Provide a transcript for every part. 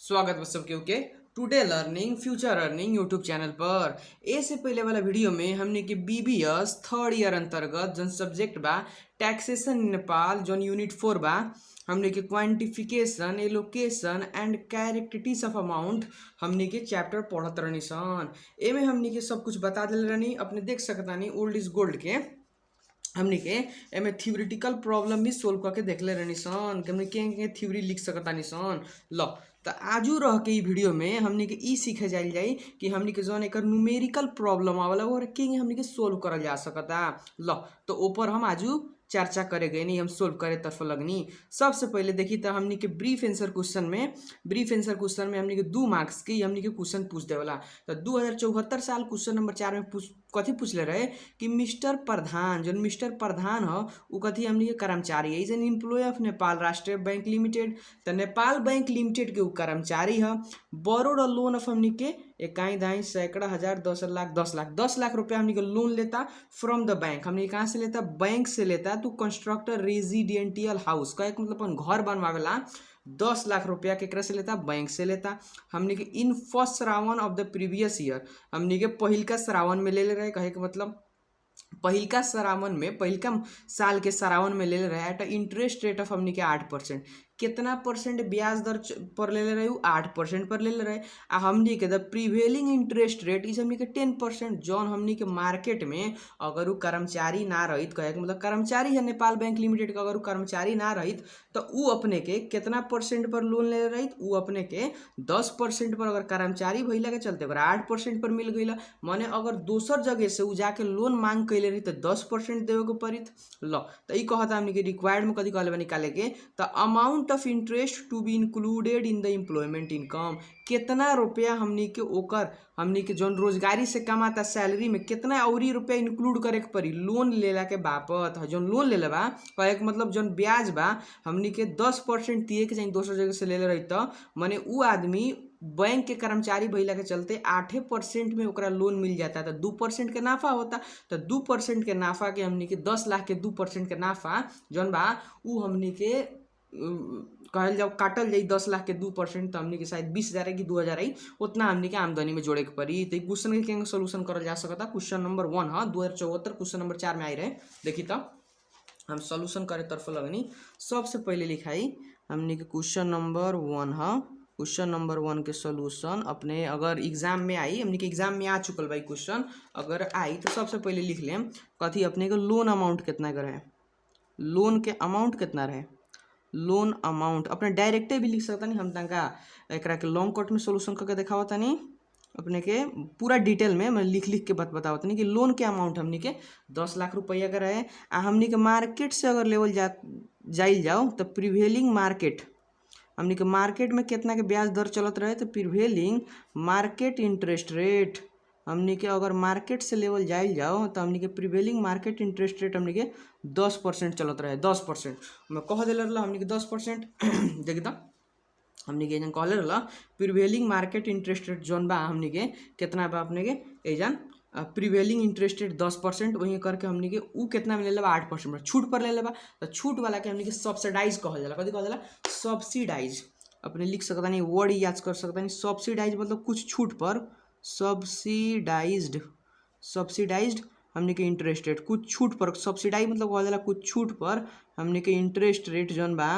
स्वागत बा सबके okay today learning future earning YouTube channel पर। ए से पहले वाला वीडियो में हमने के बीबीएस थर्ड ईयर अंतर्गत जौन सब्जेक्ट बा टैक्सेशन इन नेपाल जौन यूनिट 4 बा हमने के quantification allocation and characteristics of amount हमने के चैप्टर पढ़त रहनी सन। एमे हमने के सब कुछ बता दिल रहनी, अपने देख सकतानी ओल्ड इज गोल्ड के हमने के एमे थ्योरेटिकल प्रॉब्लम भी सोल्व करके देखले रहनी सन कि हमने के थ्योरी लिख सकतानी सन। ल तो आजू रह के ई वीडियो में हमने के ई सीखे जाइल जाई कि हमने के जौन एकर न्यूमेरिकल प्रॉब्लम आवेला वो के हमने के सोल्व करल जा सकता। ल तो ऊपर हम आजू चर्चा करे गए नहीं, हम सोल्व करे तरफ लगनी। सबसे पहले देखी तो हमने के ब्रीफ आंसर क्वेश्चन में हमने के 2 मार्क्स की हमने के क्वेश्चन पूछ देवला। तो 2074 साल क्वेश्चन नंबर 4 में कथी पूछले रहे कि मिस्टर प्रधान जौन मिस्टर प्रधान ह उ कथी हमने के कर्मचारी है, is an employee of Nepal Rashtriya bank limited. तो नेपाल बैंक लिमिटेड के उ कर्मचारी ह। बोरोड लोन ऑफ हमने के इकाई दाई सैकड़ा हजार 10 लाख रुपया हमने के लोन लेता फ्रॉम द बैंक। हमने कहाँ से लेता? बैंक से लेता। तो कंस्ट्रक्टर रेजिडेंटियल हाउस का एक मतलब अपन घर बनवावेला 10 लाख रुपया केकरा से लेता? बैंक से लेता। हमने के in first Shravan of the previous year हमने के पहिलका श्रावण में ले रहे, कहे के मतलब पहिलका साल के श्रावण में ले रहे एट इंटरेस्ट रेट ऑफ हमने के 8%। कितना परसेंट ब्याज दर पर ले रहे? 8% पर ले रहे। आ हमने के द प्रीवेलिंग इंटरेस्ट रेट इज हमने के 10%। जौन हमने के मार्केट में अगर वो कर्मचारी ना रहित, कहे मतलब कर्मचारी है नेपाल बैंक लिमिटेड का, अगर वो कर्मचारी ना रहित तो उ अपने के कितना परसेंट पर लोन ले रहित? उ अपने के 10% पर। अगर कर्मचारी भइला के चलते अगर 8% पर मिल गई, माने अगर दोसर जगह से उ जाके लोन मांग कैले रही तो 10% देवे के पड़ित। ल तो ई कहता हमने के रिक्वायर्ड में कथी कहले बा निकाले के तो amount of interest to be included in the employment income. कितना रुपया हमनी के ओकर हमनी के जौन रोजगारी से कमाता सैलरी में कितना और रुपया इंक्लूड करे के पड़ी लोन लेला के बापत। जौन लोन लेले बा कहे के मतलब जौन ब्याज बा हमनी के 10% दिए के चाहिए दोसर जगह से ले रही तो माने उ आदमी बैंक के कर्मचारी भइला के चलते 8% में ओकरा लोन मिल जाता। तो 2% के नाफा होता। तो 2% के नाफा के हमनी के 10 लाख के 2% के नाफा जौन बा उ हमनी के कहल जाओ काटल जाई 10 लाख के 2%। तो हमनी के शायद 20,000 है कि 2,000 है, उतना हमनी के आमदनी में जोड़े के पड़ी। तो क्वेश्चन के सोल्यूशन करल जा सकता। क्वेश्चन नंबर 1 है 2074 क्वेश्चन नंबर 4 में आई रहे। देखी तो हम सोल्यूशन करे तरफ लगनी। सबसे पहले लिखाई हमनी के क्वेश्चन नंबर 1 है। क्वेश्चन नंबर 1 के सोल्यूशन अपने अगर एग्जाम में आई, हमने के एग्जाम में आ चुकल भाई क्वेश्चन अगर आई तो सबसे पहले लिख लें कथी अपने के लोन अमाउंट कितना का रहे, लोन के अमाउंट कितना रहे, लोन अमाउंट अपने डायरेक्टे भी लिख सकता नहीं। हम तनका एकरा के लॉन्ग कट में सोल्यूशन करके दिखावा तनी अपने के पूरा डिटेल में मैं लिख के बताओ तनी कि लोन के अमाउंट हमने के 10 लाख रुपया का रहे। आ हमने के मार्केट से अगर लेवल जाइल जाओ तो प्रिवेलिंग मार्केट हमने के मार्केट में कितना के ब्याज दर चलत रहे तो प्रिवेलिंग मार्केट इंटरेस्ट रेट हमने के अगर मार्केट से लेवल जाइल जाओ तो हमने के प्रिवेलिंग मार्केट इंटरेस्ट रेट हमने के 10% चलत रहे। 10% मैं कह दिल रहा हमने के 10% देखी तो हमने के एजन कहले रहा प्रिवेलिंग मार्केट इंटरेस्ट रेट जौन बा हमने के कितना बा अपने के एजन प्रिवेलिंग इंटरेस्ट रेट 10%। वहीं करके हमने के उ कितना में ले लेबा 8% में छूट पर ले लेबा। तो छूट वाला के हमने के सब्सिडाइज कहल जाला। कथी कहल जाला? सब्सिडाइज। अपने लिख सकता नहीं, वर्ड याद कर सकता नहीं। सब्सिडाइज मतलब कुछ छूट पर, सब्सिडाइज्ड हमने के इंटरेस्ट रेट कुछ छूट पर। सब्सिडाइज मतलब कहल जाला कुछ छूट पर हमने के इंटरेस्ट रेट जौन बा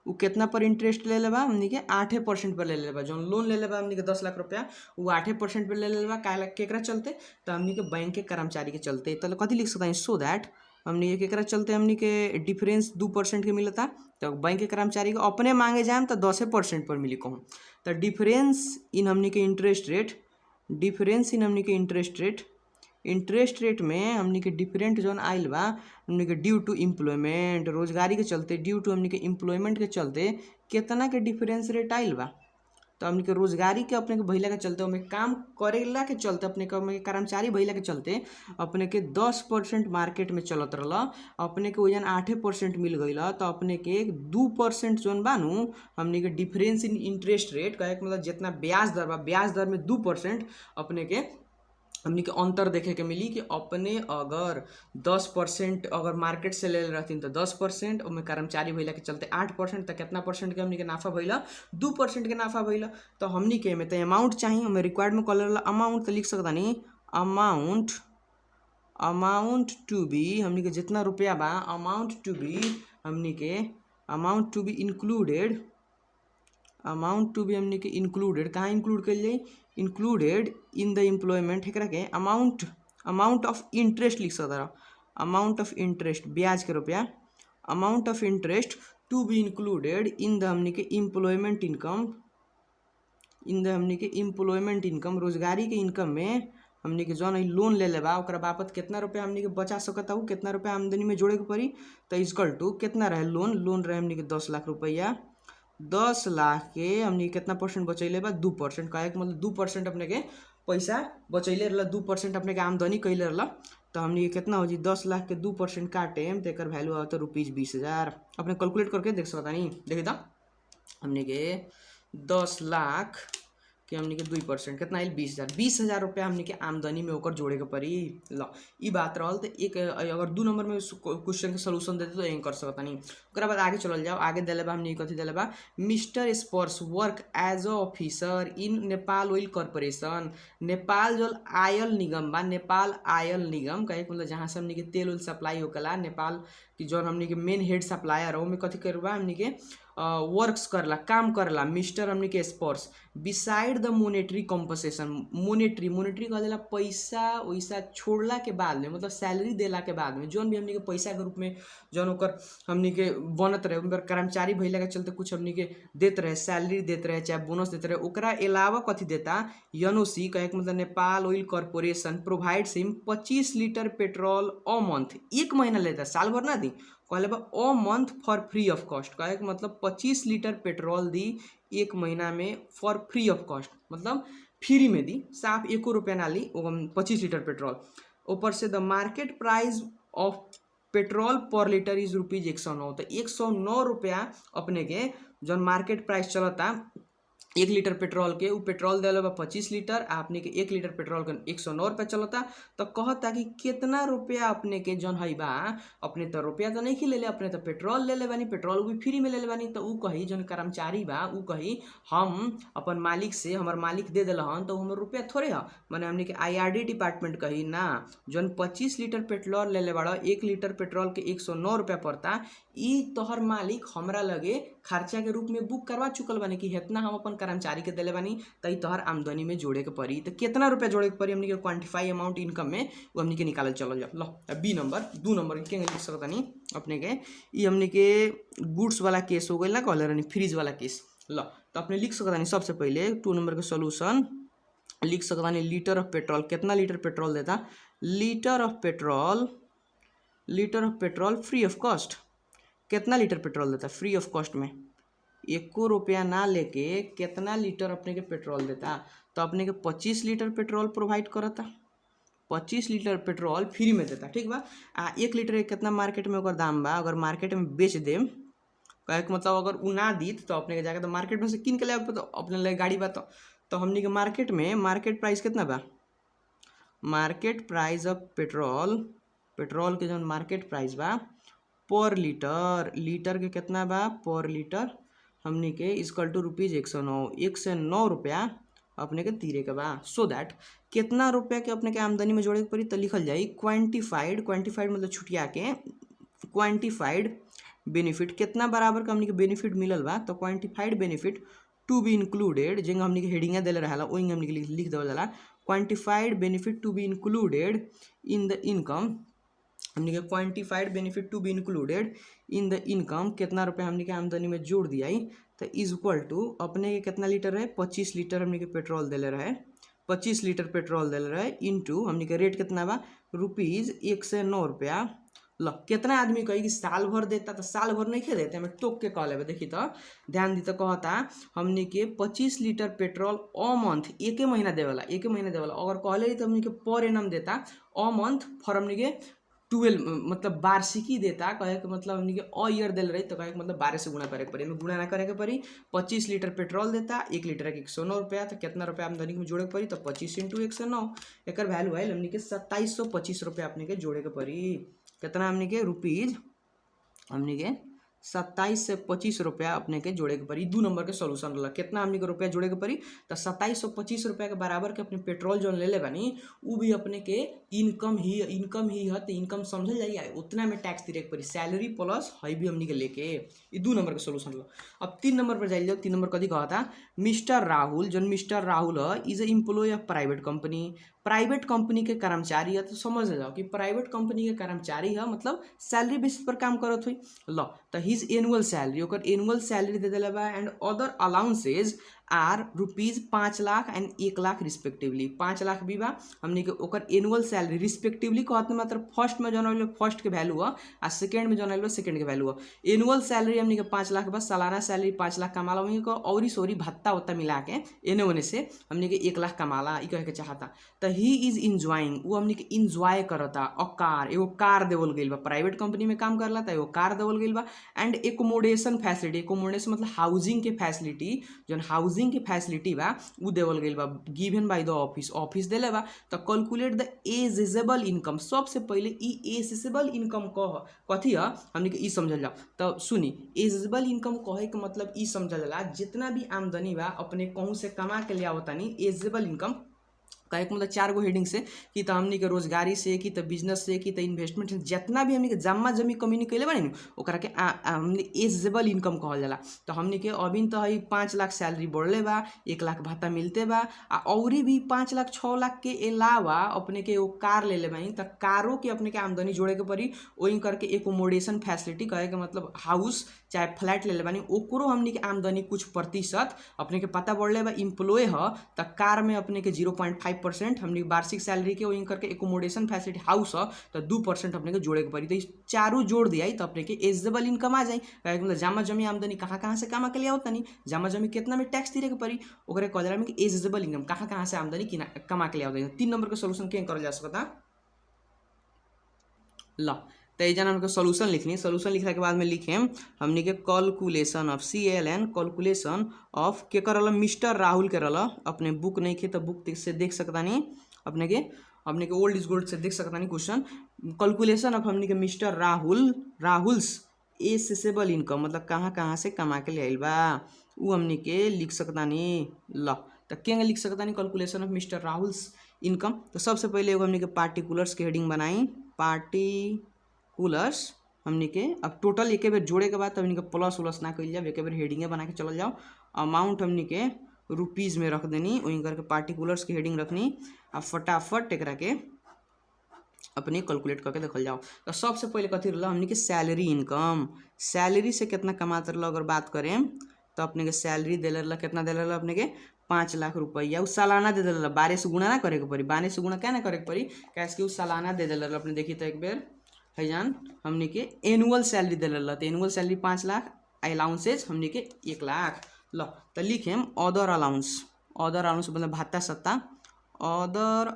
उ कितना पर इंटरेस्ट ले लेबा हमने के 8% पर ले लेबा। जौन लोन ले लेबा हमने के 10 लाख रुपया वो 8% पर ले लेबा। काहे केकरा चलते? तो हमने के बैंक के कर्मचारी के चलते। तो कथी लिख सकता है? सो दैट हमने ये केकरा चलते हमने के डिफरेंस 2% के मिलता। तो बैंक के कर्मचारी को अपने मांगे जाए तो 10% पर मिली कहूँ। तो डिफरेंस इन हमने के इंटरेस्ट रेट, डिफरेंस इन हमने के इंटरेस्ट रेट में हमने के डिफरेंट जोन आइल बा हमने के ड्यू टू एम्प्लॉयमेंट रोजगारी के चलते, ड्यू टू हमने के एम्प्लॉयमेंट के चलते कितना के डिफरेंस रेट आइल बा। तो हमने के रोजगारी के अपने के भइला के चलते हमें काम करेला के चलते अपने के कर्मचारी भइला के चलते अपने के 10% मार्केट में चलत रहला। अपने के वजन 8% मिल गई तो अपने के 2% जोन बानू हमने के डिफरेंस इन इंटरेस्ट रेट कहे मतलब जितना ब्याज दर बा ब्याज दर में 2% अपने के हमनी के अंतर देखे के मिली कि अपने अगर 10% अगर मार्केट से ले रहती तो 10%, उसमें कर्मचारी भैला के चलते 8%, तो कितना परसेंट के हमनी के नाफा भैला 2% के नाफा भैला। तो हमनी के में तो अमाउंट चाहिए, हमें रिक्वायर्ड में कॉलर अमाउंट तो लिख सकता नहीं, अमाउंट टू बी हमनी के जितना रुपया बा अमाउंट टू बी हमनी के अमाउंट टू बी इंक्लूडेड हमनी के इंक्लूडेड कहाँ इंक्लूड कल जाए, इंक्लूडेड इन द एम्प्लॉयमेंट एकरा के अमाउंट ऑफ इंटरेस्ट लिख सकता रहा, अमाउंट ऑफ इंटरेस्ट ब्याज के रुपया, amount of interest to be included in the हमनी के एम्प्लॉयमेंट इनकम, हमनी के एम्प्लॉयमेंट इनकम रोजगारी के इनकम में हमनी के जौन लोन ले लेबा ओकरा बापत कितना रुपया हमनी के बचा सकता हूँ, कितना रुपया आमदनी में जोड़े के पड़ी। तो इक्वल टू कितना रहे लोन रहे हमनी के 10 लाख रुपया, 10 लाख के हमनी कितना परसेंट बचैले बा 2%, कहे के मतलब 2% अपने के पैसा बचैले रहला, 2% अपने के आमदनी कैले रहला। तो हमनी के कितना हो जी 10 लाख के 2% काटे तो एक वैल्यू आता ₹20,000। अपने कैलकुलेट करके देख सकता नहीं, देखिए तो हमनी के 10 लाख कि हमनी के 2% कितना आयल 20,000 रुपया हमनी के आमदनी में ओकर जोड़े के पड़ी। ल ई बात रहल। तो एक अगर 2 नंबर में क्वेश्चन के सोल्यूशन देते तो यही कर सकता नहीं। ओकरा बाद आगे चलल जाओ, आगे दिले बा हमनी कथी दिले बा, मिस्टर स्पर्श work as a officer in Nepal oil corporation. Nepal जो आयल निगम बा, नेपाल आयल निगम कहे मतलब जहाँ से हमनी के तेल उल सप्लाई होकला, नेपाल की जो हमनी के मेन हेड सप्लायर हो में कथी करबा हमनी के वर्क्स करला, काम करला मिस्टर हमनी के स्पर्श बिसाइड द मोनेटरी कॉम्पनसेशन। मोनेटरी कहला पैसा वैसा छोड़ला के बाद में, मतलब सैलरी देला के बाद में जौन भी हमनी के पैसा के रूप में जौन ओकर हमनी के बनत रहे, उनकर कर्मचारी भइला के चलते कुछ हमनी के देत रहे, सैलरी देत रहे चाहे बोनस देत रहे, ओकरा अलावा कथी देता एनओसी कहे के मतलब Nepal oil corporation provides him 25 litre petrol a month, एक महीना लेता, साल भर ना दी, कहले बा a month for free of cost, कहे के मतलब 25 लीटर पेट्रोल दी एक महीना में फॉर फ्री ऑफ कॉस्ट, मतलब फ्री में दी, साफ एको रुपया ना ली 25 लीटर पेट्रोल। ऊपर से द मार्केट प्राइस ऑफ पेट्रोल पर लीटर इज ₹109। तो 109 रुपया अपने के जौन मार्केट प्राइस चलता 1 लीटर पेट्रोल के, वो पेट्रोल दिल बा 25 लीटर, आपने के 1 लीटर पेट्रोल के 109 रुपया चलता। तो कहता कि कितना रुपया अपने के जौन है बा, अपने तो रुपया तो नहीं ले ले, अपने तो पेट्रोल ले ले बानी, पेट्रोल भी फ्री में ले ले बानी। तो ऊ कही जौन कर्मचारी बा ऊ कही हम अपन मालिक से, हमार मालिक दे दिल हन तो हमार रुपया थोड़े है, मैंने हमने के IRD डिपार्टमेंट कही ना, जौन 25 लीटर पेट्रोल ले ले बड़ा 1 लीटर पेट्रोल के 109 रुपया पड़ता, ई तोहर मालिक हमरा लगे खर्चा के रूप में बुक करवा चुकल बानी कि इतना हम अपन कर्मचारी के दिले बानी, तो तोहर आमदनी में जोड़े के पड़ी। तो कितना रुपया जोड़े के पड़ी हमनी के क्वांटिफाई अमाउंट इनकम में, वो हमनी के निकालल चलल जाओ। लो बी नंबर 2 नंबर के लिख सकता नहीं अपने के, ई हमनी के गुड्स वाला केस हो गई ना, कहले रहनी फ्रिज वाला केस। लो तो अपने लिख सकता नहीं सबसे पहले 2 नंबर के सोल्यूशन लिख सकता नहीं, लीटर ऑफ पेट्रोल कितना लीटर पेट्रोल देता, litre of petrol free of cost, कितना लीटर पेट्रोल देता फ्री ऑफ कॉस्ट में, 1 रुपया ना लेके कितना लीटर अपने के पेट्रोल देता। तो अपने के 25 लीटर पेट्रोल प्रोवाइड करता, 25 लीटर पेट्रोल फ्री में देता, ठीक बा। 1 लीटर कितना मार्केट में ओकर दाम बा, अगर मार्केट में बेच देम कहे के मतलब अगर उ ना दी तो अपने के जाके तो मार्केट में से किन के ले, तो अपने लगे गाड़ी बा तो हमनी के मार्केट में मार्केट प्राइस कितना बा, मार्केट प्राइस ऑफ पेट्रोल के जो मार्केट प्राइस बा पर लीटर के कितना बा पर लीटर हमनी के इक्वल टू ₹109, 109 रुपया अपने के तीरे के बा। सो दैट कितना रुपया के अपने के आमदनी में जोड़े के पड़ी, तो लिखल जाई क्वांटिफाइड मतलब छुटिया के क्वांटिफाइड बेनिफिट कितना बराबर का हमनी के बेनिफिट मिलल बा। तो quantified benefit to be included जेंगे हमनी के हेडिंग दिले रहला ओइंग हमनी के लिख देवल जाला, quantified benefit to be included in the income, हमनी के quantified benefit to be included in the income कितना रुपया हमनी के आमदनी में जोड़ दिया, तो इज इक्वल टू अपने के कितना लीटर रहे 25 लीटर हमनी के पेट्रोल दिले रहे, 25 लीटर पेट्रोल दिले रहे इनटू हमनी के रेट कितना बा ₹109 रुपया। लो कितना आदमी कही कि साल भर देता, तो साल भर नहीं खे देते, हमें टोक के कह लेबे। देखी तो ध्यान दी तो कहता हमनी के 25 लीटर पेट्रोल अ मंथ एक महीना देवला, अगर कहले तो हमनी के पर एनम देता अ मंथ फॉर हमनी के 12 मतलब वार्षिकी देता, कहे के मतलब हमनी के अ ईयर दिल रही तो कहे के मतलब 12 से गुणा करे के पड़ी, एमे गुणा ना करे के पड़ी। 25 लीटर पेट्रोल देता, 1 लीटर के 109 रुपया, तो कितना रुपया आमदनी में जोड़े के पड़ी, तो 25 × 109, एकर वैल्यू आइल हमनी के 2725 रुपया अपने के जोड़े के पड़ी। कितना हमनी के रुपीज हमनी के 27 से 25 रुपया अपने के जोड़े के पड़ी। 2 नंबर के सोल्यूशन रहा, कितना हमनी के रुपया जोड़े के पड़ी, तो 2725 रुपया के बराबर के अपने पेट्रोल जो ले ले बानी उ भी अपने के इनकम ही है, तो इनकम समझल जाइए उतना में टैक्स दिए के पड़ी, सैलरी प्लस है भी हमनी के लेके। ये 2 नंबर के सोल्यूशन रहा। अब 3 नंबर पर जाइए। 3 नंबर कथी कहता, मिस्टर राहुल, जो मिस्टर राहुल है is a employee of private company. Private company के कर्मचारी है, तो समझ जाओ कि प्राइवेट कंपनी के कर्मचारी है मतलब सैलरी बेसिस पर काम करत हुई। लो तो हिज एनुअल सैलरी, ओकर एनुअल सैलरी दे दिला बा, and other allowances are rupees 5 lakh and 1 lakh respectively. 5 lakh भी बा हमने के ओकर एनुअल सैलरी रिस्पेक्टिवली कहते मतलब फर्स्ट में जौन आइल फर्स्ट के वैल्यू है आ सेकेंड में जौन आइल सेकेंड के वैल्यू है। एनुअल सैलरी हमने के 5 लाख बा, सालाना सैलरी 5 लाख कमाला, वहीं को औरी सोरी भत्ता उत्ता मिला के एने ओने से हमने के 1 लाख कमाला, ई कहे के चाहता। तो ही इज इंजॉइंग, वो हमने के इंजॉय करता अ कार, एगो कार देवल गइल बा, प्राइवेट कंपनी में काम करला तो एगो कार देवल गइल बा, एंड एकोमोडेशन फैसिलिटी, एकोमोडेशन मतलब हाउसिंग के फैसिलिटी, जौन हाउसिंग के फैसिलिटी बा उ देवल गइल बा, given by the office, office देले बा। तो कैलकुलेट द एजेबल इनकम, सबसे पहले ई एजेबल इनकम कथी है हमने के ई समझल जाओ। तो सुनी, एजेबल इनकम कहे के मतलब ई समझल जाला जितना भी आमदनी बा अपने कहूँ से कमा के ले आवतानी, एजेबल इनकम कहे के मतलब 4 गो हेडिंग से कि तो हमनी के रोजगारी से, कि तो बिजनेस से, कि तो इन्वेस्टमेंट से, जितना भी हमनी के जमा जमी कमी कैले बानी ओकरा के हमनी एजेबल इनकम कहल जाला। तो हमनी के अभी तो है 5 लाख सैलरी बढ़ले बा, 1 लाख भत्ता मिलते बा, आ औरी भी 5 लाख 6 लाख के अलावा अपने के वो कार ले ले बानी, तो कारों के अपने के आमदनी जोड़े के पड़ी, वही करके एकोमोडेशन फैसिलिटी कहे के मतलब हाउस चाहे फ्लैट ले ले बानी ओकरो हमनी के आमदनी कुछ प्रतिशत अपने के पता बढ़ले बा। इम्प्लॉय है तो कार में अपने के 0.5% हमने वार्षिक सैलरी के वहीं करके एकोमोडेशन फैसिलिटी हाउस है तो 2% अपने के जोड़े के पड़ी। तो इस चारों जोड़ दिया तो अपने के एजेबल इनकम आ जाए। कहे मतलब जमा जमी आमदनी कहाँ से कमा के लिया होता नहीं, जमा जमी कितना में टैक्स दिए के पड़ी, ओकरे कहला में कि एजेबल इनकम कहाँ से आमदनी कमा के लिया होता है। 3 नंबर के सोल्यूशन क्या करल जा सकता ला। तो ये जान हमको सोल्यूशन लिखनी, सोल्यूशन लिखने के बाद में लिखे हमने के calculation of CLN, calculation of के करल मिस्टर राहुल के रहा, अपने बुक नहीं खे तो बुक से देख सकता नहीं, अपने के ओल्ड इज गोल्ड से देख सकता नहीं क्वेश्चन। कैलकुलेशन ऑफ हमने के मिस्टर राहुल्स एसेबल इनकम मतलब कहाँ से कमा के ले आइल बा वो हमने के लिख सकता नहीं ला। तो क्या लिख सकता नहीं calculation of mister Rahul's income. तो सबसे पहले हमने के पार्टिकुलर्स के हेडिंग बनाई, पार्टिकुलर्स हमने के अब टोटल एक बेर जोड़े के बाद तब हमने के प्लस उलस ना कल जाओ, एक बेर हेडिंगे बना के चल जाओ। अमाउंट हमने के रुपीज़ में रख देनी, वहीं करके पार्टिकुलर्स की हेडिंग रखनी, अब फटाफट एकरा के अपने कैलकुलेट करके देखल जाओ। तो सबसे पहले कथी रहा हमने के सैलरी इनकम, सैलरी से कितना कमाते रहा अगर बात करें तो अपने के सैलरी दे रहा कितना दे रहा अपने के 5 लाख रुपया, उस सालाना दे दिला, 12 से गुणा ना करे के पड़ी, 12 से गुणा क्या ना करे के पड़ी कैसे कि उस सालाना दे दिला अपने देखी तो एक बेर है जान हमने के एनुअल सैलरी दे रहा, तो एनुअल सैलरी 5 लाख, अलाउंसेज हमने के 1 लाख। लो तो लिखे हम अदर अलाउंस मतलब भत्ता सत्ता, अदर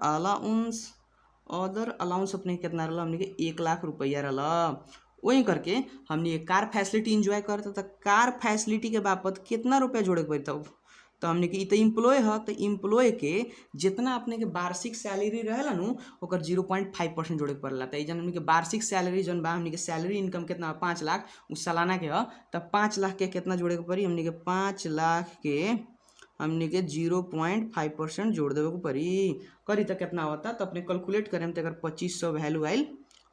अलाउंस अपने कितना रहा हमने के 1 लाख रुपया रहा। वही करके हमने कार फैसिलिटी इंजॉय करते तो कार फैसिलिटी के बाबत कितना रुपया जोड़े के पड़ी, तो हमने के तो इम्प्लॉय है तो इम्प्लॉय के जितना अपने के वार्षिक सैलरी रहेला नु ओकर 0.5% जोड़े के पड़ेला। तो ये हमने के वार्षिक सैलरी जौन बा हमने के सैलरी इनकम कितना 5 लाख उस सालाना के है, तो 5 लाख के कितना जोड़े के पड़ी हमने के 5 लाख के हमने के 0.5% जोड़ देवे के पड़ी करी तो कितना होता, तो अपने कैलकुलेट करें तो अगर 2500 वैल्यू आयल।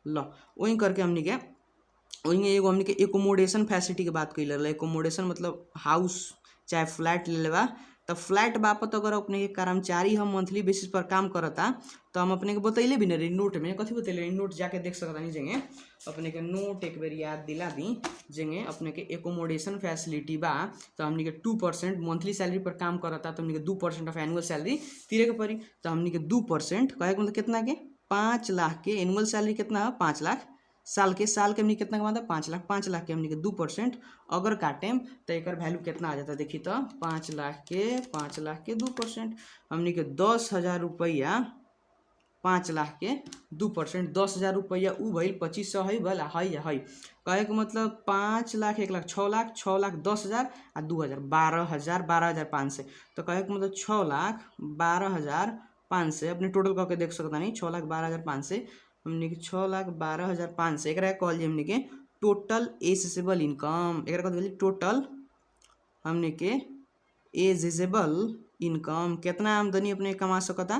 लो वही करके हमने के वही एगो हमने के एकोमोडेशन फैसिलिटी के बात कइल रहा, एकोमोडेशन मतलब हाउस चाहे फ्लैट ले लेवा, तो फ्लैट बापत अगर अपने के कर्मचारी हम मंथली बेसिस पर काम करता तो हम अपने के बतैले भी नहीं रही नोट में, कथी बतैले रही नोट जाके देख सकता नहीं जेंगे अपने के नोट एक बेर याद दिला दी जेंगे अपने के एकोमोडेशन फैसिलिटी बा तो हमने के 2% मंथली सैलरी पर काम करता तो हमने के 2% ऑफ एनुअल सैलरी तीरे के पड़ी, तो हमने के 2% कहे मतलब कितना के 5 लाख के एनुअल सैलरी कितना है 5 लाख, साल के हमने कितना कमाता 5 लाख, 5 लाख के हमने के 2% अगर काटेम तो एक वैल्यू कितना आ जाता देखी तो 5 लाख के 2% हमने के 10,000 रुपया 5 लाख के 2%, 10,000 रुपया उ भइल 2500 है भल है कहे के मतलब 5 लाख 1 लाख 6 लाख 6 लाख 10,000 आ 2,000 12,000 12,500 तो कहे के मतलब 6 लाख 12,500 अपने टोटल करके देख सकता नहीं 6 लाख 12,500 हमने के 6 लाख 12,500 एक कहल हमने के टोटल एसेसेबल इनकम एक कहल टोटल हमने के एजेबल इनकम कितना आमदनी अपने कमा सकता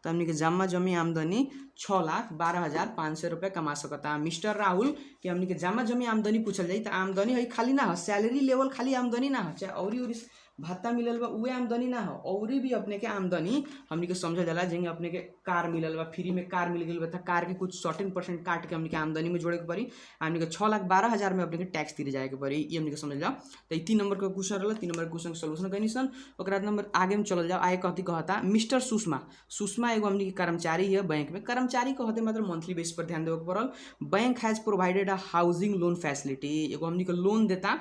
तो हमने के जमा जमी आमदनी 6,12,500 रुपये कमा सकता। मिस्टर राहुल के हमने के जमा जमी आमदनी पूछल जाई तो आमदनी है खाली ना हो सैलरी लेवल खाली आमदनी ना हो चाहे और भत्ता मिलल बा उहे आमदनी ना हो और भी अपने के आमदनी हमने के समझल जाला जेंगे अपने के कार मिलल बा फ्री में कार मिल गई बा कार के कुछ 13% काट के हमने के आमदनी में जोड़े के पड़ी हमने के 6,12,000 में अपने के टैक्स दिए जाए के पड़ी ये हमने के समझ जाओ तो 3 नंबर का क्वेश्चन रहा 3 नंबर क्वेश्चन के सोल्यूशन कहीं सन और नंबर आगे में चल जाओ आगे कहता मिस्टर सुषमा एगो हमने के कर्मचारी है बैंक में कर्मचारी कहते मतलब मंथली बेस पर ध्यान देवे के पड़ल बैंक हैज प्रोवाइडेड अ हाउसिंग लोन फैसिलिटी एगो हमने के लोन देता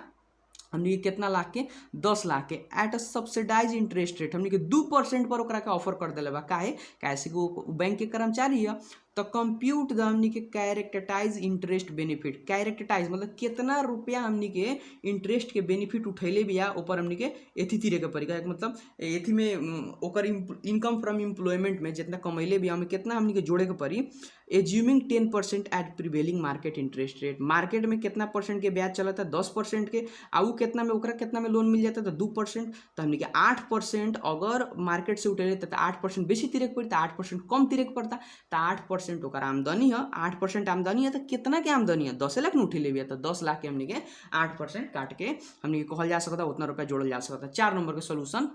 हमने कितना लाख के 10 लाख के at a subsidize interest rate हमने के 2% पर ओकरा के ऑफर कर दिले बा काहे कैसे को बैंक के कर्मचारी है तो कंप्यूट द हमने के कैरेक्टराइज इंटरेस्ट बेनिफिट कैरेक्टराइज मतलब कितना रुपया हमने के इंटरेस्ट के बेनिफिट उठैले बिया ऊपर हमने के एथी तीरे के पड़ी मतलब एथी में ओकर इनकम फ्रॉम एम्प्लॉयमेंट में जितना कमैले बिया हमें कितना हमने के जोड़े के पड़ी assuming 10% at prevailing market interest rate market में कितना परसेंट के ब्याज चलता 10% के आउ कितना में ओकरा कितना में लोन मिल जाता तो 2% तो हमने के 8% अगर मार्केट से उठे तो 8% बेसी तीरे के पड़ी तो 8% कम तीरे के पड़ता तो 8% ओकर आमदनी है 8% आमदनी है तो कितना के आमदनी है 10 लाख में उठे ले तो 10 लाख के हमने के 8% काट के हमने के कहल जा सकता उतना रुपया जोड़ल जा सकता 4 नंबर के सोल्यूशन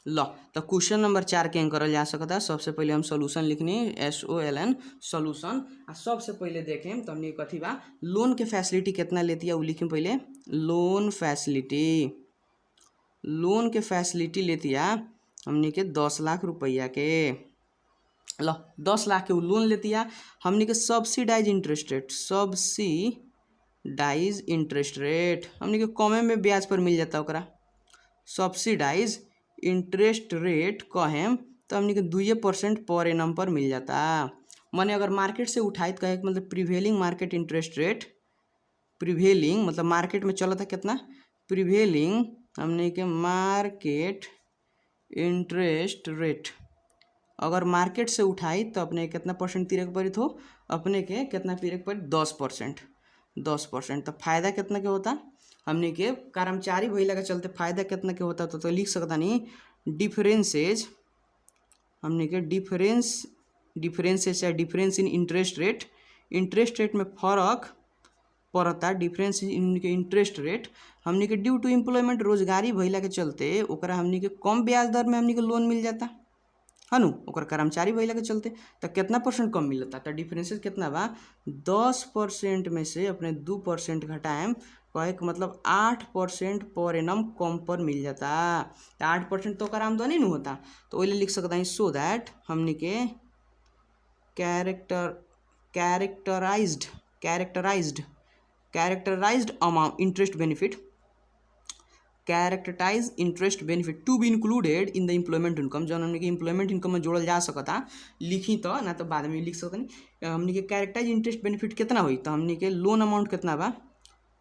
लो तो क्वेश्चन नंबर 4 के करल जा सकता सबसे पहले हम सोल्यूशन लिखनी SOLN सोल्यूशन आ सबसे पहले देखें तो हमने कथी बा लोन के फैसिलिटी कितना लेती है वो लिखें पहले लोन के फैसिलिटी लेती है हमने के 10 लाख रुपया के लो 10 लाख के वो लोन लेती है हमने के सब्सिडाइज इंटरेस्ट रेट हमने के कमे में ब्याज पर मिल जाता ओकरा सब्सिडाइज इंटरेस्ट रेट कहें तो हमने के 2% पर एनम पर मिल जाता माने अगर मार्केट से उठाई तो कहे मतलब prevailing market interest rate prevailing मतलब मार्केट में चला था कितना प्रिवेलिंग हमने के मार्केट इंटरेस्ट रेट अगर मार्केट से उठाई तो अपने कितना परसेंट तीरे के पड़ी हो अपने के कितना तीरे के पड़ी 10% तो फायदा कितना के होता हमने के कर्मचारी भइला के चलते फायदा कितना के होता तो लिख सकता नहीं डिफरेंसेज हमने के डिफरेंसेज या डिफरेंस इन इंटरेस्ट रेट में फर्क पड़ता डिफरेंस इन के इंटरेस्ट रेट हमने के ड्यू टू एम्प्लॉयमेंट रोजगारी भइला के चलते ओकरा हमने के कम ब्याज दर में हमने के लोन मिल जाता है नु ओकर कर्मचारी भइला के चलते तो कितना परसेंट कम मिलता तो डिफरेंसेस कितना बा 10% में से अपने 2% घटाएम कहे के मतलब 8% पर एनम कम पर मिल जाता तो 8% तो ओकर आमदनी नहीं होता तो वही लिख सकता है सो दैट हमने के characterized amount interest benefit to be included in the employment income जो हमने के एम्प्लॉयमेंट इनकम में जोड़ल जा सकता लिखी तो ना तो बाद में लिख सकते नहीं हमने के कैरेक्टराइज इंटरेस्ट बेनिफिट कितना हुई तो हमने के लोन अमाउंट कितना बा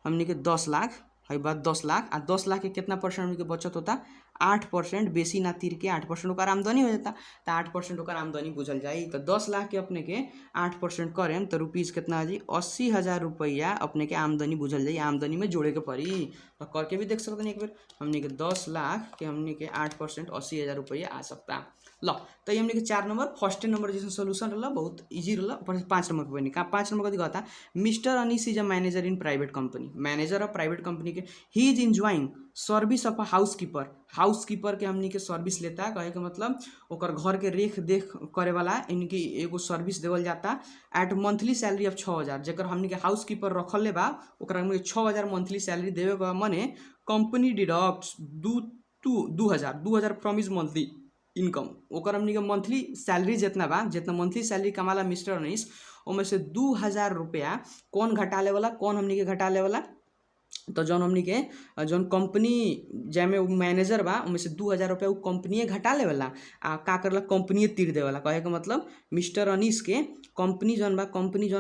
हमने के 10 लाख है बात 10 लाख आ 10 लाख के कितना परसेंट हमने के बचत होता 8% बेसी ना तीर के 8% ओकर आमदनी हो जाता तो 8% ओकर आमदनी बुझल जाई तो 10 लाख के अपने के 8% करें तो रुपीज़ कितना जी 80,000 रुपया अपने के आमदनी बुझल जाई आमदनी में जोड़े के पड़ी तो करके भी देख सकते हैं एक बार हमने के 10 लाख के हमने के 8% 80,000 रुपया आ सकता लो तो ये हमने के 4 नंबर फर्स्ट नंबर जैसे सोल्यूशन रहा बहुत इजी रहा 5 नंबर पे नहीं 5 नंबर कथी कहता mister Anis is a manager in private company manager of private company के he is enjoying service of a housekeeper के हमनी के सर्विस लेता कहे के मतलब ओकर घर के रेख देख करे वाला इनकी एगो सर्विस देवल जाता एट मंथली सैलरी ऑफ 6,000 जकर हमनी के हाउसकीपर रखल ले बा ओकरा हमनी के 6,000 मंथली सैलरी देवे के मने company deducts 2,000 from his monthly income ओकर हमनी के मंथली सैलरी जितना बा जितना मंथली सैलरी कमाला मिस्टर अनीस ओमें से 2,000 रुपया कौन घटाले वाला कौन हमनी के घटाले वाला तो जौन हमनी के जौन कंपनी जैमे मैनेजर बा उनमें से 2000 रुपया उ कंपनीए घटा लेवला आ का करला कंपनीए तीर देवला। कहे के मतलब मिस्टर अनीस के कंपनी जौन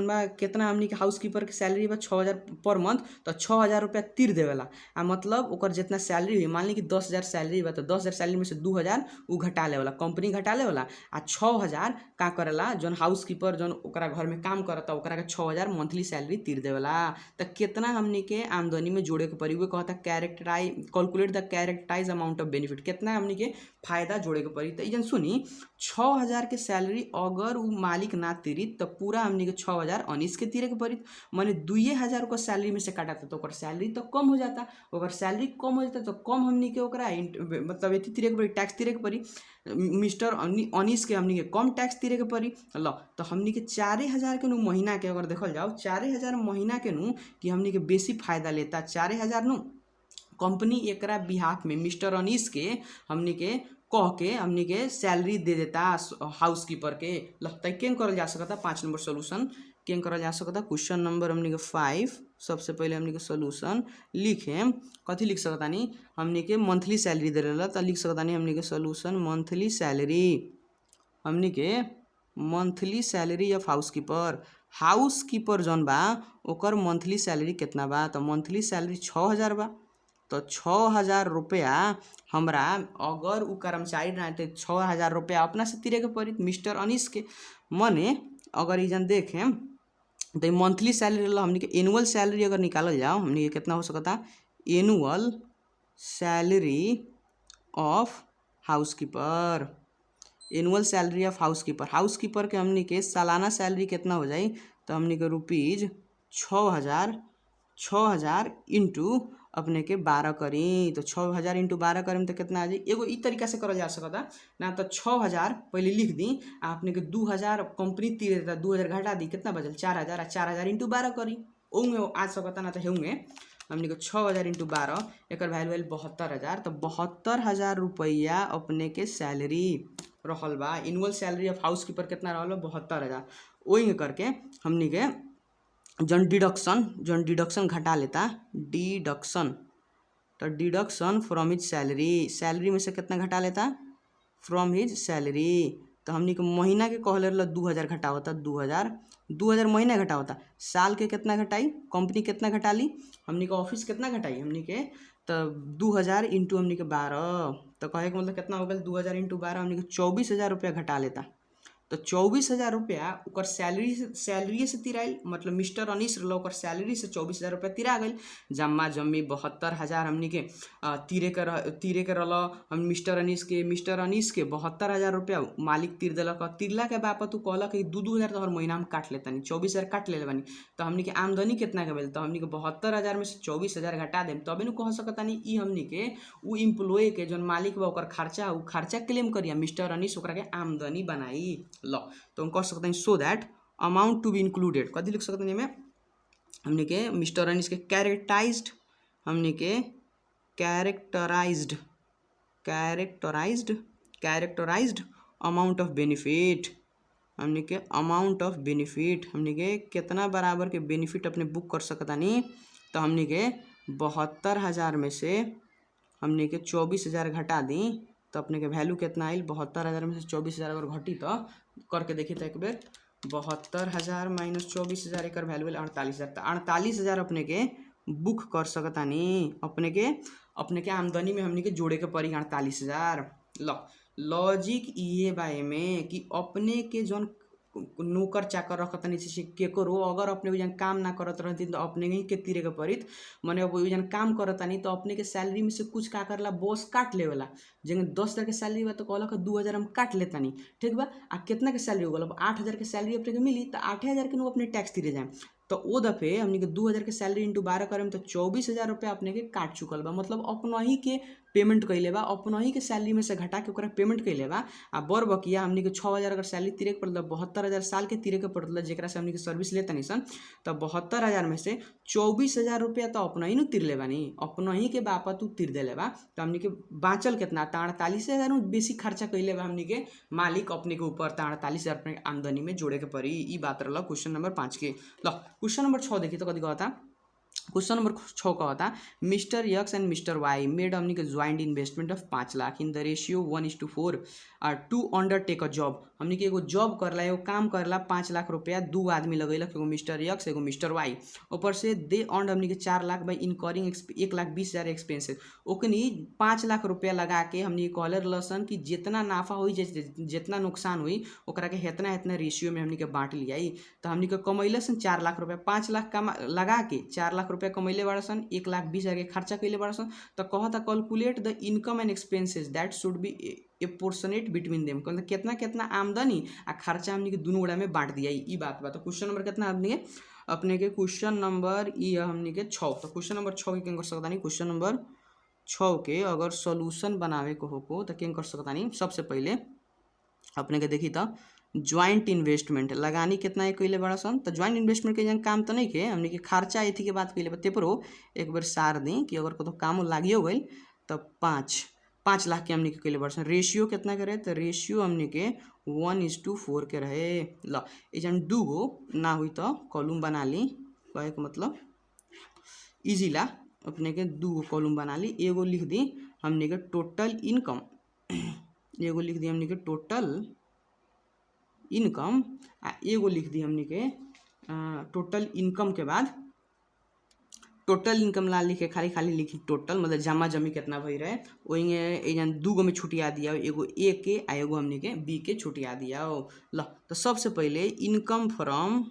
बा कितना हमनी के हाउस कीपर के सैलरी बा 6000 पर मंथ, तो 6000 रुपया तीर देवला। आ मतलब ओकर जितना सैलरी हुई, मान ली कि 10,000 सैलरी बा तो 10,000 सैलरी में से 2000 उ घटा लेवला, कंपनी घटा लेवला। आ 6000 का करेला जौन हाउस कीपर जौन ओकरा घर में काम करता ओकरा के 6000 मंथली सैलरी तीर देवला। तो कितना हमनी के आमदनी में जोड़े के पड़ी, वो कहता calculate the characterize amount of benefit, कितना हमनी के फायदा जोड़े के पड़ी। तो इजन सुनी 6000 के सैलरी अगर उ मालिक ना तीरी तो पूरा हमनी के 6000 अनीस के तीरे के पड़ी, माने 2000 को सैलरी में से काटाता तो ओकर सैलरी तो कम हो जाता। ओकर सैलरी कम हो जाता तो कम हमनी के ओकरा मतलब एथी तीरे के पड़ी, टैक्स तीरे के पड़ी। मिस्टर अनीस के हमनी के कम टैक्स तीरे के पड़ी। लो तो हमनी के 4000 के नु महीना के अगर देखल जाओ 4000 महीना के नु कि हमनी के बेसी फायदा लेता 4000 नु कंपनी एकरा बिहाफ में मिस्टर अनीस के हमनी के कह के हमनी के सैलरी दे देता हाउस कीपर के। लगता है कें करल जा सकता 5 नंबर सोल्यूशन कें करल जा सकता। क्वेश्चन नंबर हमनी के 5 सबसे पहले हमनी के सोल्यूशन लिखे कथी लिख सकता नहीं, हमनी के मंथली सैलरी दे रहा तो लिख सकता नहीं हमनी के सोल्यूशन मंथली सैलरी, हमनी के monthly salary of house keeper जौन बा ओकर मंथली सैलरी कितना बा, तो मंथली सैलरी 6000 बा। तो 6000 रुपया हमरा अगर उ कर्मचारी ना तो 6000 रुपया अपना से तीरे के पड़ी मिस्टर अनीस के। मने अगर इजन देखें तो मंथली सैलरी हमनी के एनुअल सैलरी अगर निकालल जाओ हमनी के कितना हो सकता, annual salary of house keeper, annual salary of house keeper के हमनी के सालाना सैलरी कितना हो जाई, तो हमनी के रुपीज 6000 इंटू अपने के 12 करी, तो 6000 इंटू 12 करें तो कितना आ जाए। एगो ई तरीका से करल जा सकता ना, तो 6000 पहले लिख दी आ अपने के 2000 कंपनी तीर देता 2000 घटा दी कितना बचल 4000 आ 4000 इंटू 12 करी ओंगे आ सकता ना। तो हेंगे हमने को 6000 इंटू 12 एक वैल्यू 72000, तो 72000 रुपया अपने के सैलरी रहल बा। Annual salary of house keeper कितना रहल बा 72000। ओंगे करके हमनी के जौन डिडक्शन घटा लेता डिडक्शन, तो डिडक्शन फ्रॉम हिज सैलरी में से कितना घटा लेता फ्रॉम हिज सैलरी। तो हमनी के महीना के कहले रहल 2000 घटा होता 2000 महीना घटा होता, साल के कितना घटाई कंपनी कितना घटा ली हमनी के ऑफिस कितना घटाई हमनी के, तो 2000 इंटू हमनी के 12, तो कहे के मतलब कितना हो गया 2000 इंटू 12 हमनी के 24000 रुपया घटा लेता। तो 24000 रुपया ओकर सैलरी से तिराइल, मतलब मिस्टर अनीस रहा ओकर सैलरी से 24000 रुपया तिरा गई। जम्मा जम्मी 72000 हमनी के तीरे के रहा हम मिस्टर अनीस के 72000 रुपया मालिक तीर दिलक। तिरला के बापत तू कहलक कि 2-2000 तो हर महीना में काट लेता नहीं 24000 काट ले बानी, तो हमनी के आमदनी कितना के भेल, तो हमनी के 72000 में से 24000 घटा देम तबे न कह सकता नहीं ई हमनी के उ एम्प्लॉय के जौन मालिक बा ओकर खर्चा उ खर्चा क्लेम करिया मिस्टर अनीस ओकरा के आमदनी बनाई। लो तो हम कह सकते हैं so that amount to be included कथी लिख सकते हैं हमने के मिस्टर अनीस के कैरेक्टराइज्ड अमाउंट ऑफ बेनिफिट, हमने के अमाउंट ऑफ बेनिफिट हमने के कितना बराबर के बेनिफिट अपने बुक कर सकता नहीं, तो हमने के 72000 में से हमने के 24000 घटा दी तो अपने के वैल्यू कितना आई 72000 में से 24000 अगर घटी तो करके देखिए तो एक बेर 72000 माइनस 24000 एक वैल्यू 48000, तो 48000 अपने के बुक कर सकता नहीं अपने के आमदनी में हमने के जोड़े के पड़ी 48000। लॉजिक ये बारे में कि अपने के जौन नौकर चाकर रखता नहीं केकरो अगर अपने वजन काम ना करत रहती तो अपने ही के तीरे के पड़ित, मैंने अब वजन काम करता नहीं तो अपने के सैलरी में से कुछ का करला बॉस काट लेवेला। जगह 10,000 के सैलरी बा तो कहला 2000 हम काट लेता नहीं ठीक बा। आ कितना के सैलरी हो गल 8000 के सैलरी अपने के मिली तो 8000 के अपने टैक्स तीरे जाए, तो वो दफे हमने के 2000 के सैलरी इंटू 12 करें तो 24000 रुपया अपने के काट चुकल बा, मतलब अपना ही के पेमेंट कैले बा, अपना ही के सैलरी में से घटा के ओकरा पेमेंट कैले बा। आ बर बकिया हमने के 6000 अगर सैलरी तीरे के पड़ल 72000 साल के तीरे के पड़ल जेकरा से हमने के सर्विस लेता नहीं सन, तो 72000 में से 24000 रुपया तो अपना ही न तीर ले बानी अपना ही के बापा तू तीर दे बा, तो हमने के बाँचल कितना 48000 में बेसी खर्चा कैले बा हमने के मालिक अपने के ऊपर 48000 अपने आमदनी में जोड़े के पड़ी। ई बात रहा क्वेश्चन नंबर 5 के। लो क्वेश्चन नंबर 6 देखिए तो कथी कहता क्वेश्चन नंबर 6 का होता mister X and mister Y made हमनी के joint investment of 5 lakh in the ratio 1:4 to undertake a job. हमनी के एगो जॉब करला, एगो काम करला, 5 लाख रुपया दू आदमी लगेलक, एगो मिस्टर यक्स एगो मिस्टर वाई। ऊपर से दे अर्न हमनी के 4 लाख बाई इनकरिंग 1,20,000 एक्सपेंसेस। ओकनी 5 लाख रुपया लगा के हमनी के कहले रहसन कि जितना नाफा हुई जितना नुकसान हुई ओकरा के हेतना हेतना रेशियो में हमनी के बांट लियाई। तो हमनी के कमैले सन 4 लाख रुपया, 5 लाख लगा के 4 लाख रुपया कमैले बाड़ सन, 1,20,000 के खर्चा कैले बाड़ सन। तो कहता calculate the income and expenses that should be apportioned between them, मतलब कितना कितना आमदनी आ खर्चा हमनी के दुनू गोड़ा में बांट दिया। ई बात बा। तो क्वेश्चन नंबर कितना हमनी के अपने के क्वेश्चन नंबर ई हमनी के 6। तो क्वेश्चन नंबर 6 के कर सकता नहीं, क्वेश्चन नंबर 6 के अगर सोल्यूशन बनावे को हो तो क्या कर सकता नहीं। सबसे पहले अपने के देखी तो ज्वाइंट इन्वेस्टमेंट लगानी कितना है कैले बड़ा सन। तो ज्वाइंट इन्वेस्टमेंट के जन काम तो नहीं के हमने के खर्चा एथी के बात कैले बते पर एक बार सार दी कि अगर को काम लागियो गई तो 5 लाख के हमने के कैले बड़ा सन। रेशियो कितना के रहे तो रेशियो हमने के 1:4 के रहे। ल जन दूगो ना हुई तो कॉलम बना ली, कहे के मतलब इजी ला अपने के दूगो कॉलम बना ली। एगो लिख दी हमने के टोटल इनकम, एगो लिख दी हमने के टोटल इनकम आ एगो लिख दी हमनी के टोटल इनकम के बाद टोटल इनकम ला लिखे खाली खाली लिखी टोटल, मतलब जमा जमी कितना भई रहे वही जन दूगो में छुटिया दिया, एगो ए के आ एगो हमनी के बी के छुटिया दिया। ल तो सबसे पहले इनकम फ्रॉम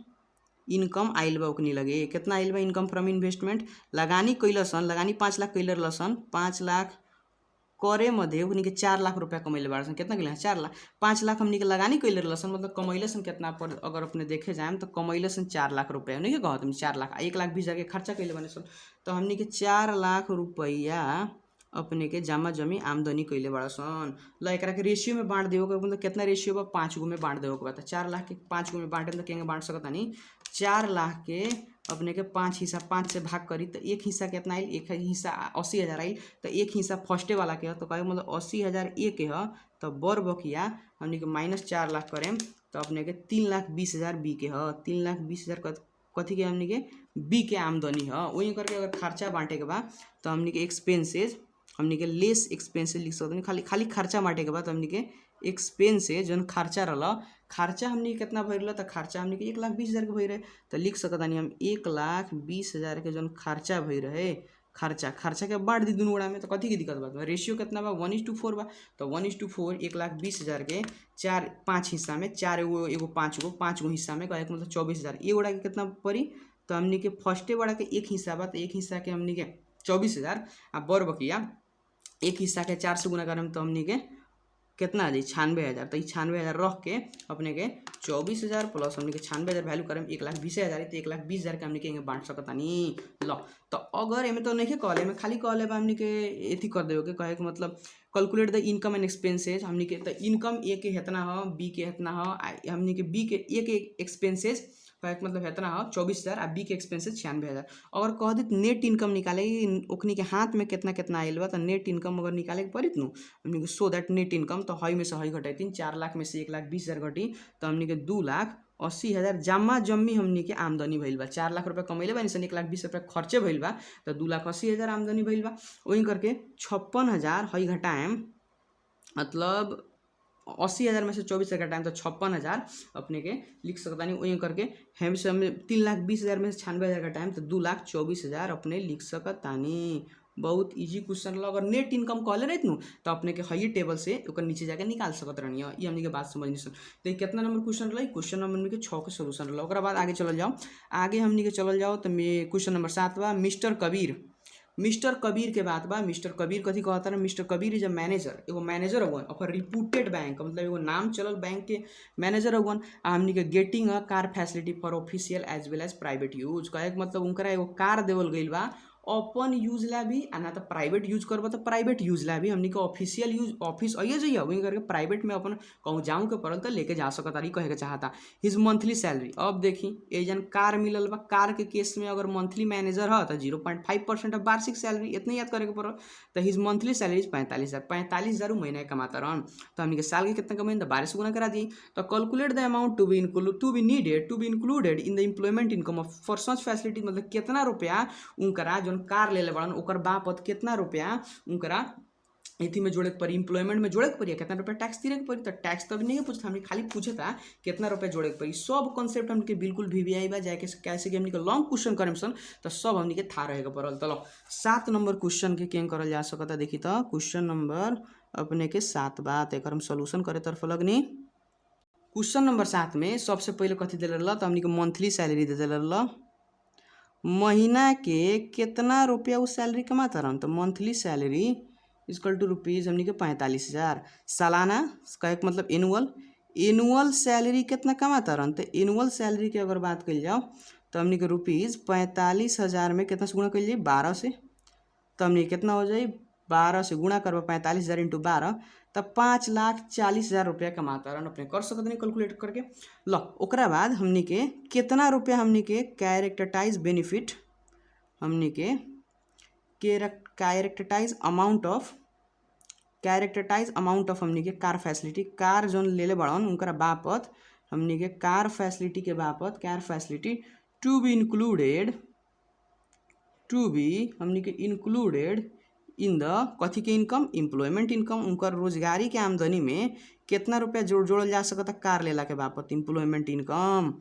इनकम आइल बा ओकनी लगे कितना आइल बा इनकम फ्रॉम इन्वेस्टमेंट। लगानी कैलसन, लगानी 5 लाख कैले रहसन, 5 लाख करे मध्य उन्हीं के 4 लाख रुपया कमैले बाड़ सन। कितना कैले 4 लाख, 5 लाख हमनी के लगानी कैले रहसन, मतलब कमैले सन कितना पर अगर अपने देखे जाए तो कमैले सन 4 लाख रुपया। नहीं के कहत हम 4 लाख 1,20,000 के खर्चा कैले बने सन। तो हमनी के 4 लाख रुपया अपने के जमा जमी आमदनी कैले बड़ा सन। ल एकरा के रेशियो में बांट देव के मतलब कितना रेशियो बा 5 गो में बांट देव के बा। 4 लाख के 5 गो में बांटे तो केंगे बांट सकता नहीं। 4 लाख के अपने के 5 हिस्सा 5 से भाग करी तो एक हिस्सा कितना आइल, एक हिस्सा 80,000 आइल। तो एक हिस्सा फर्स्टे वाला के तो कहे मतलब 80,000 ए के ह। तो बर बकिया हमने के -4 लाख करें तो अपने के 3,20,000 बी के ह। 3,20,000 कथी के हमने के बी के आमदनी है। वही करके अगर खर्चा बांटे के बाद तो हमने के एक्सपेंसेस हमने के लेस एक्सपेंसेस लिख सकते खाली खाली खर्चा बांटे के बाद हमने के एक्सपेंसेस जन खर्चा रहा खर्चा हमने कितना भर रहा तो खर्चा हमने के 1,20,000 के भर रहे तो लिख सकता नहीं हम 1,20,000 के जन खर्चा भर रहे। खर्चा के बांट दी दुनू गोड़ा में तो कथी की दिक्कत बा। रेशियो कितना बा 1:4 बा। तो 1:4 1,20,000 के 5 हिस्सा में 4 एगो 5 गो हिस्सा में कहे मतलब 24,000 ये गोड़ा के कितना पड़ी। तो हमने के फर्स्टे बड़ा के एक हिस्सा बा तो एक हिस्सा के हमने के 24,000 आ बर बकिया एक हिस्सा के 4 से गुना करम तो हमने के कितना आ जाए 96,000। तो 96,000 रख के अपने के 24,000 प्लस हमने के 96,000 वैल्यू करम 1,20,000 तो 1,20,000 के हमने के बांट सकता नहीं। ल तो अगर एमें तो नहीं कहले में खाली कहले बा हमने के एथी कर देवे के कहे के मतलब calculate the income and expenses. हमने के तो इनकम ए के हेतना हो बी के हेतना हो हमने के बी के ए के एक्सपेंसेस कहे के मतलब हेतना हो 24,000 आ बी के एक्सपेंसेस 96,000। अगर कह दी नेट इनकम निकाले ओखनी के हाथ में कितना कितना आइल बा तो नेट इनकम अगर निकाले के पड़ी नु हमने के सो दैट नेट इनकम तो हई में से हई घटाई 4 लाख में से 1,20,000 घटी तो हमने के 2,80,000 जमा जमी हमने के आमदनी भइल बा। 4 लाख रुपया कमैले बा निसन 1,20,000 रुपया खर्चे भइल बा तो 2,80,000 आमदनी भइल बा। वही करके 56,000 हई घटाएम मतलब 80,000 में से 24,000 घटाएम तो 56,000 अपने के लिख सकता नहीं। वही करके हम से 3,20,000 में से 96,000 घटाएम तो 2,24,000 अपने लिख सकता नहीं। बहुत इजी क्वेश्चन लग। अगर नेट इनकम कहले रही नु तो अपने के हई टेबल से ओकर नीचे जाके निकाल सकत रहनी है। ये हमने के बात समझ नहीं सन। तो कितना नंबर क्वेश्चन रही क्वेश्चन नंबर के 6 के सोल्यूशन रहा। ओकरा बाद आगे चल जाओ आगे हमने के चल जाओ तो क्वेश्चन नंबर 7 बा मिस्टर कबीर के बात बा। मिस्टर कबीर कथी कहता है mister Kabir is a manager एगो मैनेजर अगवन ऑफ अ रिप्यूटेड बैंक मतलब एगो नाम चलल बैंक के मैनेजर अगवन हमनी के getting a car facility for official as well as private use कहे मतलब उनकरा एगो कार देवल गइल बा अपन यूज ला भी आ ना तो प्राइवेट यूज करब तो प्राइवेट यूज ला भी हमनी के ऑफिशियल यूज ऑफिस आइए जाइए वहीं करके प्राइवेट में अपन कहूँ जाऊँ के पड़ल तो लेके जा सकता रही कहे के चाहता हिज मंथली सैलरी। अब देखी एजन कार मिलल बा, कार के केस में अगर मंथली मैनेजर है तो 0.5% ऑफ वार्षिक सैलरी इतने याद करे के पड़ल। तो हिज मंथली सैलरी 45,000 महीना कमाता रहन तो हमनी के साल के कितना कमाइन तो 12 से गुना करा दी। तो calculate the amount to be included in the employment income of for such facility, मतलब कितना रुपया उनकरा जौन कार ले बड़न ओकर बापत कितना रुपया उनकरा इथी में जोड़े के पड़ी, एम्प्लॉयमेंट में जोड़े के पड़ी, कितना रुपया टैक्स दिए के पड़ी। तो टैक्स तो अभी नहीं पूछता, हमने खाली पूछे था कितना रुपया जोड़े के पड़ी। सब कॉन्सेप्ट हमके बिल्कुल वीवीआई बा जाके कैसे कि हमने के लॉन्ग क्वेश्चन करे सन तो सब हमने के था रहेगा पड़ल। चलो 7 नंबर क्वेश्चन के कें करल जा सकता देखी तो क्वेश्चन नंबर अपने के 7 बात एक हम सोल्यूशन करे तरफ लगनी। क्वेश्चन नंबर 7 में सबसे पहले कथी दे रहा तो हमने के मंथली सैलरी दे रहा, महीना के कितना रुपया वो सैलरी कमाता रहन तो monthly salary equal to rupees हमने के 45,000। सालाना कहे के मतलब एनुअल सैलरी कितना कमाता रहन तो एनुअल सैलरी की अगर बात कल जाओ तो हमने के रुपीज़ 45,000 में कितना से गुणा कर लिए 12 से, तो हमने कितना हो जाए 12 से गुणा करबा 45,000 इंटू 12 तब 5,40,000 रुपया कमाता रहन अपने कर सकते नहीं कैलकुलेट करके। लो ओकरा बाद हमने के कितना रुपया हमने के कैरेक्टराइज बेनिफिट हमने के कैरेक्टराइज अमाउंट ऑफ हमने के कार फैसिलिटी, कार जोन ले बड़न उनका बापत हमने के कार फैसिलिटी के बापत कार फैसिलिटी टू बी हमने के इंक्लूडेड इन द कथी के इनकम एम्प्लॉयमेंट इनकम, उनकर रोजगारी के आमदनी में कितना रुपया जोड़ल जा सकता कार लेला के बापत एम्प्लॉयमेंट इनकम।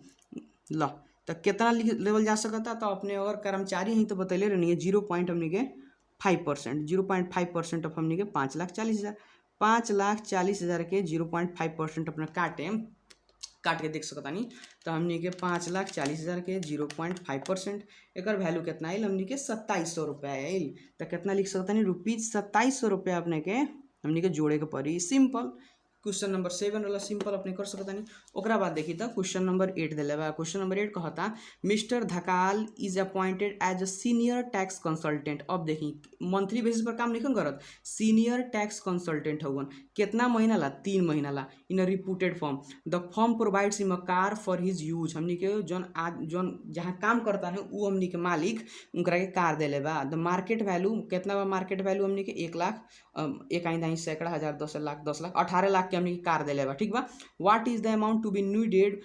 लो तो कितना लेवल जा सकता तो अपने अगर कर्मचारी ही तो बतैले रहनी है 0.5% ऑफ हमने के 5,40,000 5,40,000 के 0.5% अपना काट के देख सकता नहीं तो हमने के 5,40,000 के 0.5% एक वैल्यू कितना आयल हमने के 2700 रुपया आयल। तो कितना लिख सकता नहीं रुपीज़ 2700 रुपया अपने के हमने के जोड़े के पड़ी। सिंपल क्वेश्चन नंबर 7 वाला सिंपल अपने कर सकता नहीं। ओकरा बाद देखी तो क्वेश्चन नंबर 8 दिले बा। क्वेश्चन नंबर 8 कहता mister Dhakal is appointed as a senior tax consultant. अब देखी मंथली बेसिस पर काम नहीं करत, सीनियर टैक्स कंसल्टेंट हवन कितना महीना ला 3 महीना ला in a reputed firm. The firm provides him a car for his use, हमनी के जौन जहाँ काम करता है वो हमनी के मालिक उनकरा के कार दिले बा। द मार्केट वैल्यू कितना बा, मार्केट वैल्यू हमनी के 1 लाख 1 सैकड़ा हज़ार 10 लाख 10 लाख 18 लाख के हमनी के कार दिले बा। ठीक बा। What is the amount to be needed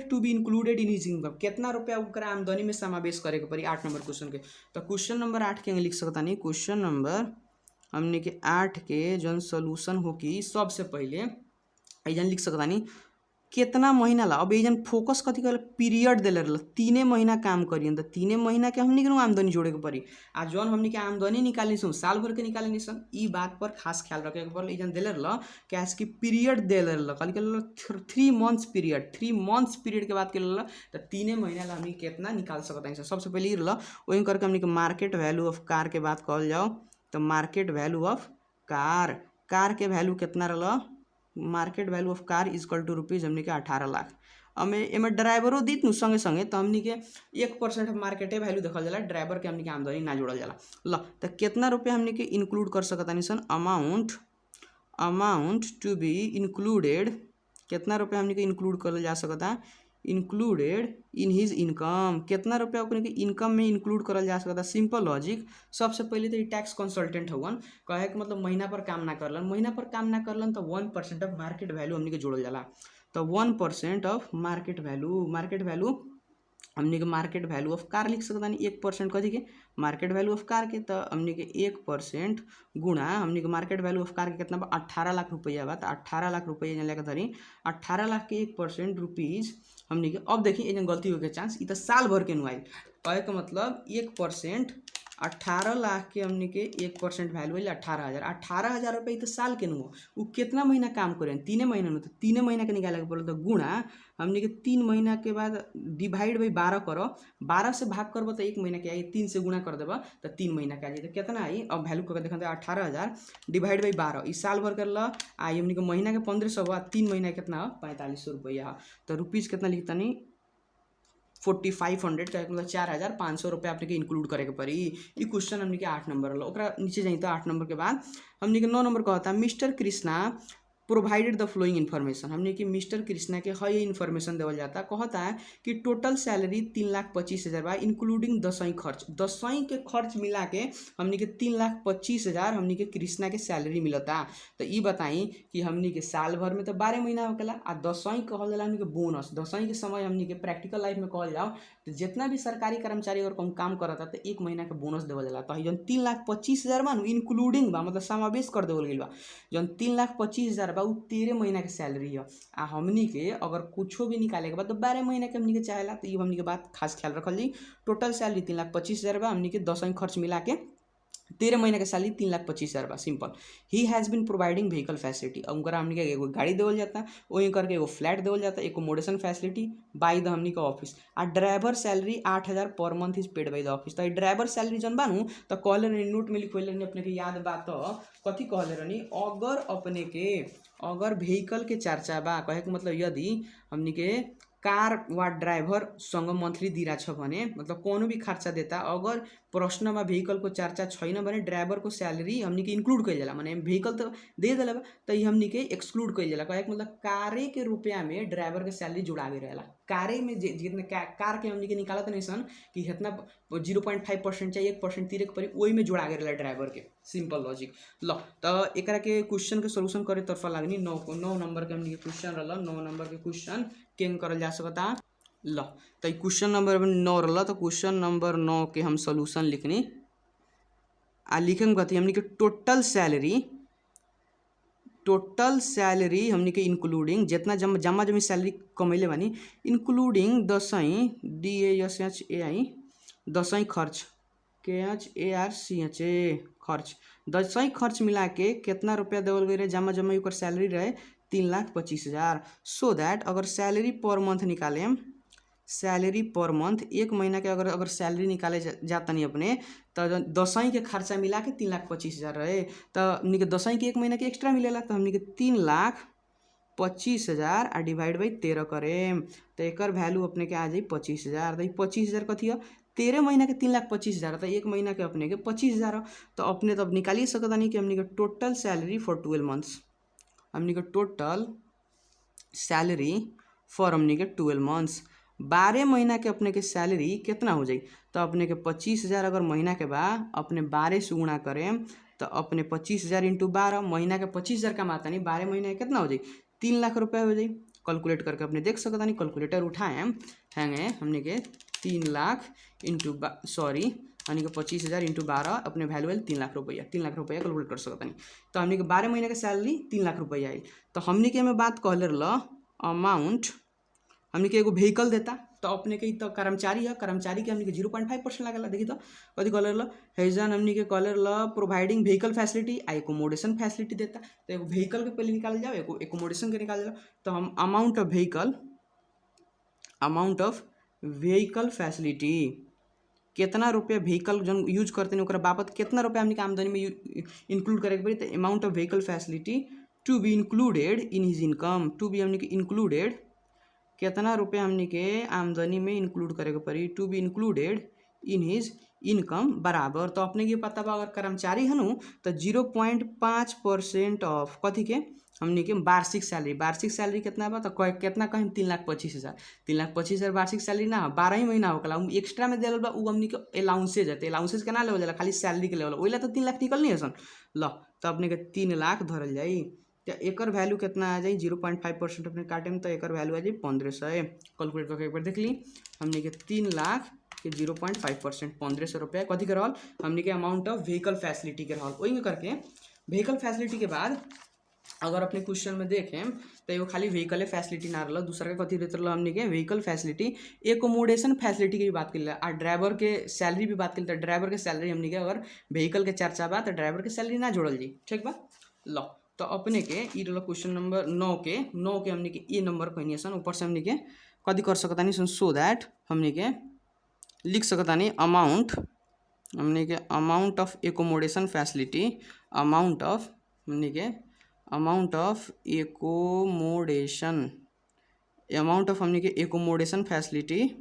to be included in his income, कितना रुपया उनका आमदनी में समावेश करे के पड़ी 8 नंबर क्वेश्चन के। तो क्वेश्चन नंबर 8 के लिख सकता नहीं, क्वेश्चन नंबर हमने के 8 के जौन सोल्यूशन हो कि सबसे पहले एजन लिख सकता नहीं कितना महीना ला। अब एजन फोकस कथी कर पीरियड दिले रहा 3 महीना काम करियन तो 3 महीना के हमनी के आमदनी जोड़े के पड़ी आ जौन हमनी के आमदनी निकालनी सन साल भर के निकालनी सन ई बात पर खास ख्याल रखे के पड़ल। एजन दिले रहा कैश की पीरियड दिले रहा कल 3 मंथ्स पीरियड के बात कर रहा तो 3 महीना ला हमनी कितना निकाल सकता है। सबसे पहले ये रहा वही करके हमनी के मार्केट वैल्यू ऑफ कार के बात कहल जाओ तो मार्केट वैल्यू ऑफ कार के वैल्यू कितना रहा, market value of car equal to rupees हमने के 18 लाख। अब एमे ड्राइवरों दी संगे संगे तो हमने के 1% मार्केटे वैल्यू देखल जाला, ड्राइवर के हमने के आमदनी ना जोड़ल जाला। लो तो कितना रुपया हमने के इंक्लूड कर सकता नहीं सन अमाउंट टू बी इंक्लूडेड, कितना रुपया हमने के इंक्लूड कर जा सकता इंक्लूडेड इन हिज इनकम, कितना रुपया ओकरे के इनकम में इंक्लूड करल जा सकता। सिंपल लॉजिक सबसे पहले तो टैक्स कंसल्टेंट हवन कहे के मतलब महीना पर काम ना करलन तो 1% ऑफ मार्केट वैल्यू हमने के जोड़ल जाला। तो 1% ऑफ मार्केट वैल्यू हमने के मार्केट वैल्यू ऑफ कार लिख सकता नहीं 1% कथी के मार्केट वैल्यू ऑफ कार के तो हमने के 1% गुणा हमने के मार्केट वैल्यू ऑफ कार के कितना बा 18 लाख रुपया बा। तो 18 लाख रुपया लेकर धरी 18 लाख के 1% रुपीज़ हमने के। अब देखिए एजन गलती हो के चांस ये तो साल भर के नुआई कहे का मतलब 1% 18 लाख के हमने के 1% वैल्यू 18,000 रुपये तो साल के नुआ वो कितना महीना काम करें 3 महीना में तो 3 महीना के निकाले के पड़े तो गुणा हमने के 3 महीना के बाद डिवाइड बाई 12 करो 12 से भाग करब तो 1 महीना के आई 3 से गुणा कर देबा तो 3 महीना के आ जाए तो कितना आई। अब वैल्यू करके देखते 18,000 डिवाइड बाई 12 इस साल भर कर ला आई हमने के महीना के 1500 3 महीना कितना 4500 रुपया। तो रुपीज़ कितना लिखता नहीं 4500 का मतलब 4500 रुपये अपने के इंक्लूड करे के पड़ी। ये क्वेश्चन हमने के 8 नंबर रहा। ओकरा नीचे जाई तो 8 नंबर के बाद हमने के 9 नंबर कहता मिस्टर कृष्णा प्रोवाइडेड द फ्लोइंग इन्फॉर्मेशन। हमने कि मिस्टर कृष्णा के हई इन्फॉर्मेशन देवल जाता। कहता है कि टोटल सैलरी 3,25,000 बा इंक्लूडिंग दसवीं खर्च। दसवीं के खर्च मिला के हमने के 3,25,000 हमने के कृष्णा के सैलरी मिलता। तो ये बताई कि हमने के साल भर में तो 12 महीना होकेला आ दसवीं कहल जाला हमने के बोनस। दसवीं के समय हमने के प्रैक्टिकल लाइफ में कहल जाओ तो जितना भी सरकारी कर्मचारी अगर कौन काम करता तो 1 महीना के बोनस देवल जाला। तो जौन 3,25,000 बा इंक्लूडिंग बा मतलब समावेश कर देवल गइल बा। जौन 3,25,000 बा उ 13 महीना के सैलरी है। आ हमनी के अगर कुछो भी निकाले के बाद तो 12 महीना के हमनी के चाहेला। तो ये हमनी के बात खास ख्याल रखल जी। टोटल सैलरी 3,25,000 बा हमनी के दसवीं खर्च मिला के 13 महीना के सैलरी 3,25,000 बा। Simple. He has been providing vehicle facility. अब उनका हमनी के एगो गाड़ी देवल जाता, वही करके एगो फ्लैट देवल जाता, एकोमोडेशन फैसिलिटी बाय द हमनी के ऑफिस। आ driver salary 8,000 per month is paid by the office. तो ड्राइवर सैलरी जौन बानू तो कहले रहनी नोट में लिखले रहनी अपने के याद बा तो कथी कहले रहनी अगर अपने के अगर व्हीकल के चर्चा बा कहे के मतलब यदि हमनी के कार वा ड्राइवर संग मंथली दिरा छ भने मतलब कोनो भी खर्चा देता अगर प्रश्न में व्हीकल को चर्चा छैन भने ड्राइवर को सैलरी हमनी के इंक्लूड कइल जाला। माने व्हीकल तो दे देला तो ये हमनी के एक्सक्लूड कइल जाला। कहे मतलब कारे के रुपया में ड्राइवर के सैलरी जुड़ावे रहेला। कारे में जितने कार के हमनी के निकालत नहीं सन कि इतना 0.5% चाहे 1% तीरे के पड़ी वही में जुड़ा रहेला ड्राइवर के। Simple logic. ल तो एकरा के क्वेश्चन के सॉल्यूशन करे तरफा लागनी 9 नंबर के हमनी के क्वेश्चन रहला। 9 नंबर के क्वेश्चन केंग करल जा सकता। ल तो क्वेश्चन नंबर 9 रहला। तो क्वेश्चन नंबर 9 के हम सॉल्यूशन लिखनी आ लिखेंगे कथी हमनी के टोटल सैलरी हमनी के इंक्लूडिंग जितना जमा जमी सैलरी कमैले बानी इंक्लूडिंग दसवीं DASHAI दसवीं खर्च KHARCHA खर्च। दसवीं खर्च मिला के कितना रुपया देवल गई रहे जमा जमा ओकर सैलरी रहे 3,25,000। सो दैट अगर सैलरी पर मंथ निकाले सैलरी पर मंथ 1 महीना के अगर सैलरी निकाले जाता नहीं अपने तो दसवीं के खर्चा मिला के 3,25,000 रहे तो हमनी के दसवीं के 1 महीना के एक्स्ट्रा मिलेला। तो हमनी के 3,25,000 आ डिवाइड बाई 13 करें तो एक वैल्यू अपने के आ जाए 25,000। तो 25,000 कथी है 13 महीना के 3,25,000 तो 1 महीना के अपने के 25,000। तो अपने तो अब निकाली सकता नहीं कि हमनी के टोटल सैलरी फॉर 12 मंथ्स। हमनी के टोटल सैलरी फॉर हमनी के 12 मंथ्स 12 महीना के अपने के सैलरी कितना हो जाए तो अपने के 25,000 अगर महीना के बाद अपने 12 से गुणा करें तो अपने 25,000 इंटू 12 महीना के 25,000 का माता नहीं 12 महीने कितना हो जाए 3 लाख रुपये हो जाए। कैलकुलेट करके अपने देख सकता नहीं कैलकुलेटर उठाएँ हैंगे हमने के 3 लाख इंटू हमने के 25,000 इंटू 12 अपने वैल्यू है 3 लाख रुपया। 3 लाख रुपया कैलकुलेट कर सकता नहीं। तो हमने के 12 महीने के सैलरी 3 लाख रुपया आई। तो हमने के में बात कहले रहा अमाउंट हमने के एगो व्हीकल देता तो अपने के तो कर्मचारी है कर्मचारी के हमने के 0.5% लागेला। देखी तो कथी कहले रहा हैजन हमने के कहले रहा प्रोवाइडिंग व्हीकल फैसिलिटी आ एकोमोडेशन फैसिलिटी देता। तो एगो व्हीकल के पहले निकाल जाओ एगो एकोमोडेशन के निकाल जाओ। तो हम अमाउंट ऑफ व्हीकल फैसिलिटी कितना रुपया व्हीकल जन यूज करते हैं बाबत कितना रुपया हमने आमदनी में इंक्लूड करे के पड़ी। तो amount of vehicle facility to be included in his income to be हमने के इंक्लूडेड कितना रुपया हमने के आमदनी में इंक्लूड करे के पड़ी to be included in his income बराबर। तो अपने के पता बा अगर कर्मचारी है तो 0.5% ऑफ कथी के हमने के वार्षिक सैलरी कितना बा तो कितना कहीं 3,25,000 3,25,000 वार्षिक सैलरी ना 12 ही महीना होगा एक्स्ट्रा में दिल बा उ हमने के अलाउंसेज है। अलाउंसेज के ना लेवल जाला खाली सैलरी के लेवल वही तो 3 लाख निकल नहीं है सन। ल तो अपने के 3 लाख धरल जाई तो एकर वैल्यू कितना आ जाए 0.5% अपने काटे तो एकर वैल्यू आ जाए 1,500। कैलकुलेट करके एक बार देख ली हमने के 3 लाख के 0.5% 1,500 रुपया कथी के रहल हमने के अमाउंट ऑफ व्हीकल फैसिलिटी के रहल। वही करके व्हीकल फैसिलिटी के बाद अगर अपने क्वेश्चन में देखें तो एगो खाली व्हीकल फैसिलिटी ना रहा दूसरा का कथी रहते रहा हमने के व्हीकल फैसिलिटी एकोमोडेशन फैसिलिटी की भी बात कर आ ड्राइवर के सैलरी भी बात कर ड्राइवर के सैलरी हमने के अगर व्हीकल के चर्चा बा तो ड्राइवर के सैलरी ना जोड़ल जी। ठीक बा। लो तो अपने के ये रहा क्वेश्चन नंबर 9 के हमने के ए नंबर कहनी सन ऊपर से हमने के कथी कर सकता नहीं सन सो दैट हमने के लिख सकता नहीं amount of accommodation facility amount of accommodation हमने के accommodation facility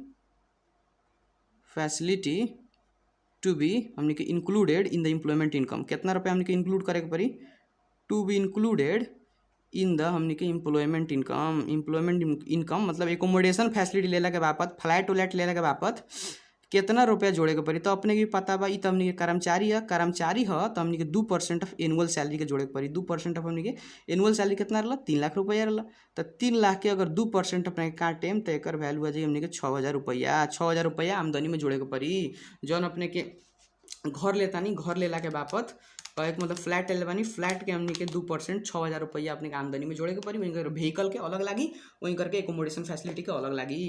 facility to be हमने के included in the employment income. कितना रुपया हमने के इंक्लूड करे के पड़ी? To be included in the हमने के एम्प्लॉयमेंट इनकम मतलब एकोमोडेशन फैसिलिटी लेला के बापत, फ्लैट उलैट लेला के बापत कितना रुपया जोड़े के पड़ी। तो अपने के पता बा, तो हमने के कर्मचारी है तो हमने के 2% ऑफ एनुअल सैलरी के जोड़े के पड़ी। 2% ऑफ हमने के एनुअल सैलरी कितना रहा? 3 लाख रुपया रहा। तो 3 लाख के अगर 2% अपने के काटेम तो एक वैल्यू आ जाए हमने के 6,000 रुपया। 6,000 रुपया आमदनी में जोड़े के पड़ी। जौन अपने के घर लेता नहीं, घर लेला के बापत एक मतलब फ्लैट ले बानी, फ्लैट के हमने के 2% 6,000 रुपया अपने के आमदनी में जोड़े के पड़ी। वहीं कर व्हीकल के अलग लागी, वहीं करके एकोमोडेशन फैसिलिटी के अलग लागी।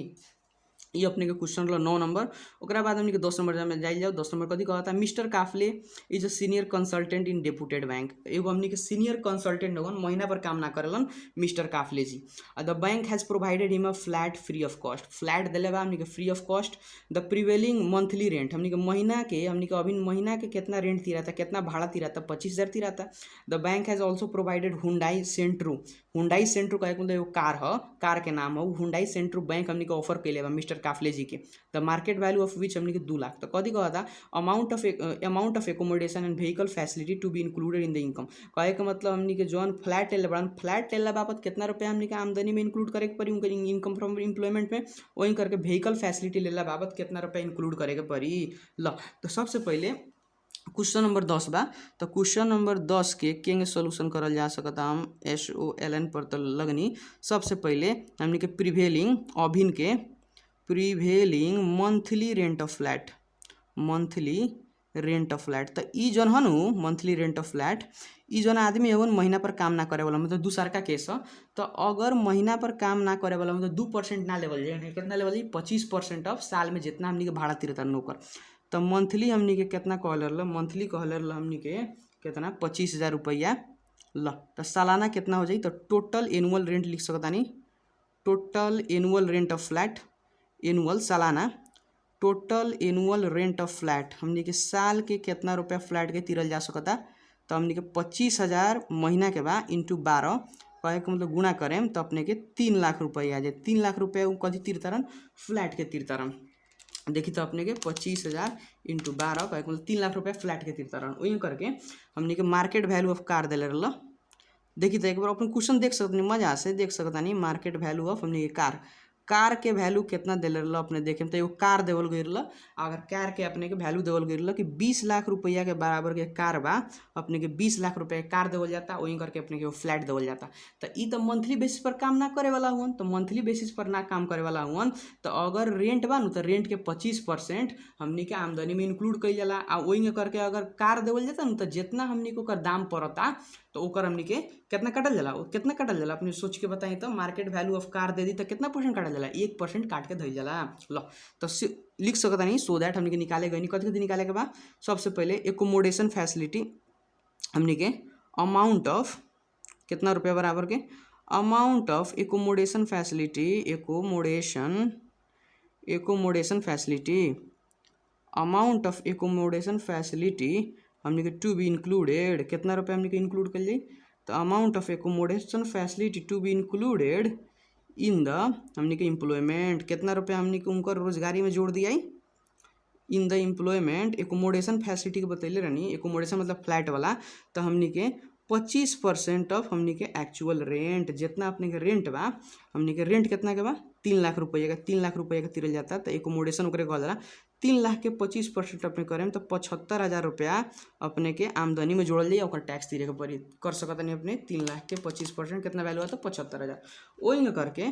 ये अपने के क्वेश्चन रहा 9 नंबर। ओकरा बाद हमने के 10 नंबर में जाइल जाओ। 10 नंबर कथी कहता? Mister Kafle is a senior consultant in deputed bank. एगो हमने के सीनियर कंसल्टेंट होगन, महीना पर काम ना करेलन mister Kafle ji. The bank has provided him a flat free of cost. Flat दिले बा हमने के free of cost. The prevailing monthly rent हमने के महीना के अभी महीना के कितना रेंट तीरा था, कितना भाड़ा तीरा था? 25,000 तीरा था। The bank has also provided Hyundai Santro. Hyundai Santro का एक मतलब एगो कार है, कार के नाम हो हुंडई सेंट्रो। बैंक हमने के ऑफर कैले बा मिस्टर काफले जी के। The market value of which हमने के 2 लाख। तो कथी कहता? Amount of accommodation and vehicle facility to be included in the income. कहे के मतलब हमने के जौन फ्लैट ले बड़ा, फ्लैट लेला बापत कितना रुपया हमने के आमदनी में इंक्लूड करे के पड़ी उनके इनकम फ्रॉम एम्प्लॉयमेंट में। वहीं करके व्हीकल फैसिलिटी लेला बापत कितना रुपया इंक्लूड करे के पड़ी। ल तो सबसे पहले क्वेश्चन नंबर 10 बा। तो क्वेश्चन नंबर 10 के केंगे सोल्यूशन करल जा सकता? हम SOLN पर तो लगनी। सबसे पहले हमने के प्रिवेलिंग अभिन के prevailing monthly rent of flat, monthly rent of flat. तो ई जौन है मंथली रेंट ऑफ फ्लैट, ई जौन आदमी है महीना पर काम ना करे वाला मतलब दूसर का केस है। तो अगर महीना पर काम ना करे वाला मतलब 2% ना लेवल जाए, कितना लेवल जाए? 25% ऑफ साल में जितना हमने के भाड़ा तीरता नौकर। तो मंथली हमने के कितना कहले रहा? मंथली कहले रहा हमने के कितना? 25,000 रुपया। ल तो सालाना कितना हो जाए? तो टोटल एनुअल रेंट लिख सकता नहीं, total annual rent of flat, annual सालाना total annual rent of flat हमने के साल के कितना रुपया फ्लैट के तीरल जा सकता? तो हमने के 25,000 महीना के बाद इंटू 12 कहे के मतलब गुणा करें तो अपने के 3 लाख रुपया आ जाए। 3 लाख रुपया कथी तीरतारन? फ्लैट के तीरतारन। देखी तो अपने के 25,000 इंटू 12 कहे मतलब 3 लाख रुपया फ्लैट के तीरतारन। वही करके हमने के मार्केट वैल्यू ऑफ कार दिले रहा। देखी तो एक बार अपन क्वेश्चन देख सकते मजा से देख सकता नहीं। मार्केट वैल्यू ऑफ हमने के कार के वैल्यू कितना दिले रहा अपने देखे तो एगो कार देवल गई रहा। अगर कार के अपने के वैल्यू देवल गई रहा कि 20 लाख रुपया के बराबर के कार बा, अपने के 20 लाख रुपया के कार देवल जाता। वहीं करके अपने के फ्लैट देवल जाता। तो ई तो मंथली बेसिस पर काम ना करे वाला हुआ। तो मंथली बेसिस पर ना काम करे वाला हुआ तो अगर रेंट बा तो रेंट के 25% हमने के आमदनी में इंक्लूड कई जाला। आ वहीं करके अगर कार देवल जाता तो जितना हमने को ओकर दाम पड़ता तो ओकर हमने के कितना कटल जाला? कितना कटल जाला अपने सोच के बताई। तो मार्केट वैल्यू ऑफ कार दे दी तो कितना परसेंट काटल जाला? 1% काट के धइल जाला। लो तो लिख सकता नहीं। सो दैट हमने के निकाले गई कथी कथी निकाले के बाद सबसे पहले एकोमोडेशन फैसिलिटी हमने के अमाउंट ऑफ कितना रुपया बराबर के amount of accommodation facility, accommodation facility amount of accommodation facility हमने के टू बी इंक्लूडेड। कितना रुपया हमने के इंक्लूड कर ली? तो amount of accommodation facility to be included in the हमने के एम्प्लॉयमेंट। कितना रुपया हमने के उनकर रोजगारी में जोड़ दिया इन द एम्प्लॉयमेंट। एकोमोडेशन फैसिलिटी के बतैले रहनी, एकोमोडेशन मतलब फ्लैट वाला। तो हमने के 25% ऑफ हमने के एक्चुअल रेंट, जितना अपने के रेंट बा हमने के रेंट कितना के बा? 3 लाख रुपया का। 3 लाख रुपया का तीरल जाता। तो एकोमोडेशन ओकरे कहल जाला। 3 लाख के 25% अपने करें तो 75,000 रुपया अपने के आमदनी में जोड़ल जाइए और टैक्स तीरे के पड़ी। कर सकता नहीं अपने 3 लाख के 25% कितना वैल्यू आता? 75,000। वही करके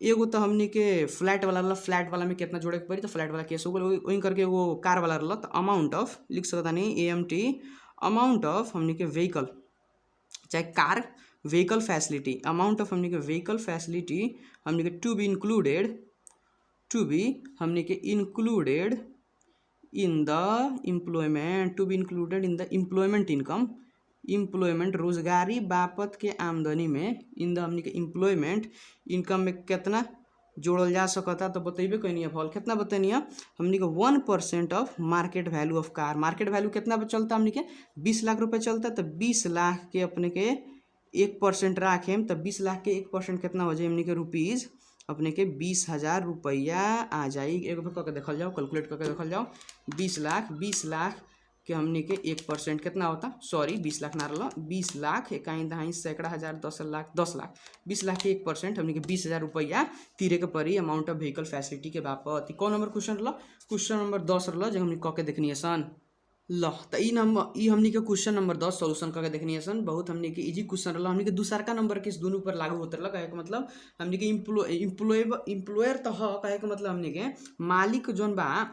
एगो तो हमने के फ्लैट वाला रहा, फ्लैट वाला में कितना जोड़े के पड़ी? तो फ्लैट वाला केस हो गया। वही करके वो कार वाला रहा। तो अमाउंट ऑफ लिख सकता नहीं AMT अमाउंट ऑफ हमने के व्हीकल चाहे कार व्हीकल फैसिलिटी, अमाउंट ऑफ हमने के व्हीकल फैसिलिटी हमने के टू बी इंक्लूडेड हमने के included in the employment, to be included in the employment income, employment रोजगारी बापत के आमदनी में इन द हमने के एम्प्लॉयमेंट इनकम में कितना जोड़ल जा सकता? तो बतेबे कैनी फॉल कितना बतनी हमने के 1% of market value of car. Market value कितना चलता? हमने के 20 लाख रुपये चलता। तो 20 लाख के अपने के 1% राखेम तो 20 लाख के 1% कितना हो जाए हमने के रुपीज़ अपने के 20,000 रुपया आ जाई। एक बार करके देखल जाओ, कैलकुलेट करके देखल जाओ। 20 लाख के हमने के 1% कितना होता, सॉरी 20 लाख ना रहा, 20 लाख इकाई दहाई सैकड़ा हज़ार 10 लाख 10 लाख 20 लाख के 1% हमने के 20,000 रुपया तीरे के परी अमाउंट ऑफ व्हीकल फैसिलिटी के बापत। कौन नंबर क्वेश्चन रहा, क्वेश्चन नंबर 10 रहा जो हमने कह के देखनी है सन। ल तो ई हमनी के क्वेश्चन नंबर 10 सॉल्यूशन करके देखनी है सन। बहुत हमनी के इजी क्वेश्चन रहा, हमनी के दूसरा का नंबर के दोनों पर लागू होते रहा। कहे के मतलब हमनी के इम्प्लॉयर तो ह, कहे के मतलब हमनी के मालिक जोन बा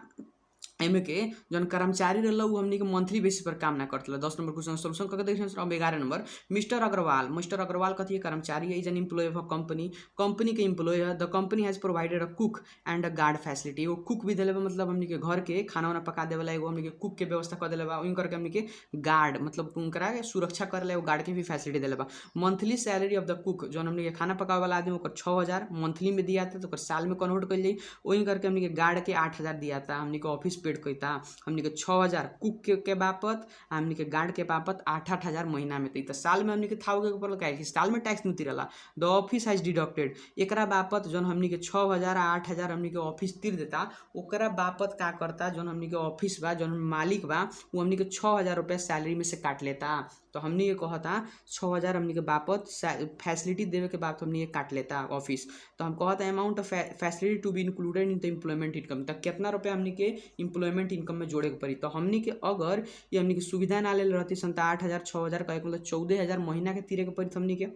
एमे के जौन कर्मचारी रहला उ हमनी के मंथली बेसिस पर काम ना करतला। 10 नंबर क्वेश्चन सॉल्यूशन करके देखिए। अब 11 नंबर मिस्टर अग्रवाल कथी है, कर्मचारी है, is an employee of company के एम्प्लॉय है। The company has provided a cook and a guard facility. एगो कुक भी देले बा, मतलब हमनी के घर के खाना वाना पका देवेला एगो हमनी के कुक के व्यवस्था कर देले बा। उन करके हमनी के गार्ड मतलब उनकरा के सुरक्षा करेला एगो गार्ड के भी फैसिलिटी देले बा। Monthly salary of the cook जौन हमनी के खाना पकावे वाला आदमी ओकर 6,000 मंथली में दिया था, तो ओकर साल में कन्वर्ट कर जाई। वही करके हमनी के गार्ड के 8,000 दिया था। हमनी के ऑफिस पेड कईता हमनी के 6,000 कुक के बापत, हमनी के गार्ड के बापत 8,000 महीना में। तो साल में हमनी के थाउ के ऊपर काहे कि साल में टैक्स नहीं तिरला। द ऑफिस हैज डिडक्टेड एकरा बापत जौन हमनी के 6,000 8,000 हमनी के ऑफिस तिर देता, ओकरा बापत का करता जौन हमनी के ऑफिस बा जौन मालिक बा वो हमनी के 6,000 रुपया सैलरी में से काट लेता। तो हमनी के कहता 6,000 हमनी के बापत फैसिलिटी देवे के बाद हमनी के काट लेता ऑफिस। तो हम कहता amount of facility to be included in the employment income. तो कितना रुपया हमनी के एम्प्लॉयमेंट इनकम में जोड़े के पड़ी। तो हमनी के अगर ये हमनी के सुविधा ना ले रहती सन तो 8,000 6,000 कहे मतलब 14,000 महीना के तीरे के पड़ी हमनी के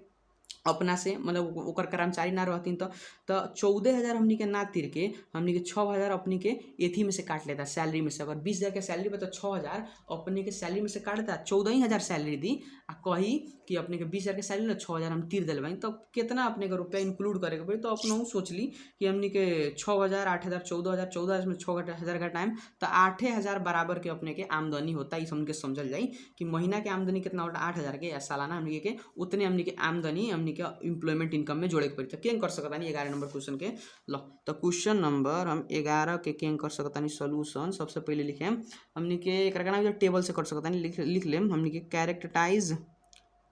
अपना से, मतलब ओकर कर्मचारी ना रहती तो 14,000 हमनी के ना तीर के हमनी के 6,000 अपनी के एथी में से काट लेता सैलरी में से। अगर 20,000 के सैलरी बा तो 6,000 अपने के सैलरी में से काट देता, 14,000 सैलरी दी आ कही कि अपने के 20,000 के सैलरी ना 6,000 हम तीर दिल बानी। तो कितना अपने के रुपया इंक्लूड करे के पड़ी। तो अपना सोच ली कि हमनी के 6,000 8,000 14,000 14,000 में 6,000 का टाइम तो 8,000 बराबर के अपने के आमदनी होता। इस हमके समझल जाई कि महीना के आमदनी कितना होता 8,000 के, या सालाना हमनी के उतने हमनी के आमदनी हमनी के एम्प्लॉयमेंट इनकम में जोड़े के पड़ी। तो क्या कर सकता नहीं 11 नंबर क्वेश्चन के। लो तो क्वेश्चन नंबर हम 11 के क्या कर सकता नहीं सॉल्यूशन। सबसे पहले लिखे हमनी के एक नाम जो टेबल से कर सकता नहीं लिख लेम हमनी के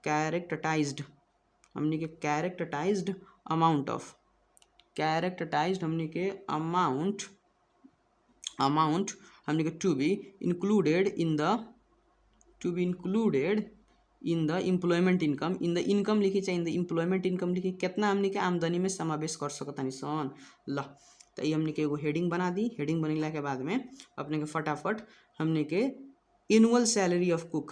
कैरेक्टराइज्ड हमनी के कैरेक्टराइज्ड अमाउंट ऑफ हमनी के अमाउंट हमनी के to be included in the employment income. In the income लिखी चाहिए, इन द एम्प्लॉयमेंट इनकम लिखी कितना हमनी के आमदनी में समावेश कर सकता नहीं सन। ला तो ये हमनी के एगो हेडिंग बना दी। हेडिंग बनला के बाद में अपने के फटाफट हमनी के एनुअल सैलरी ऑफ कुक,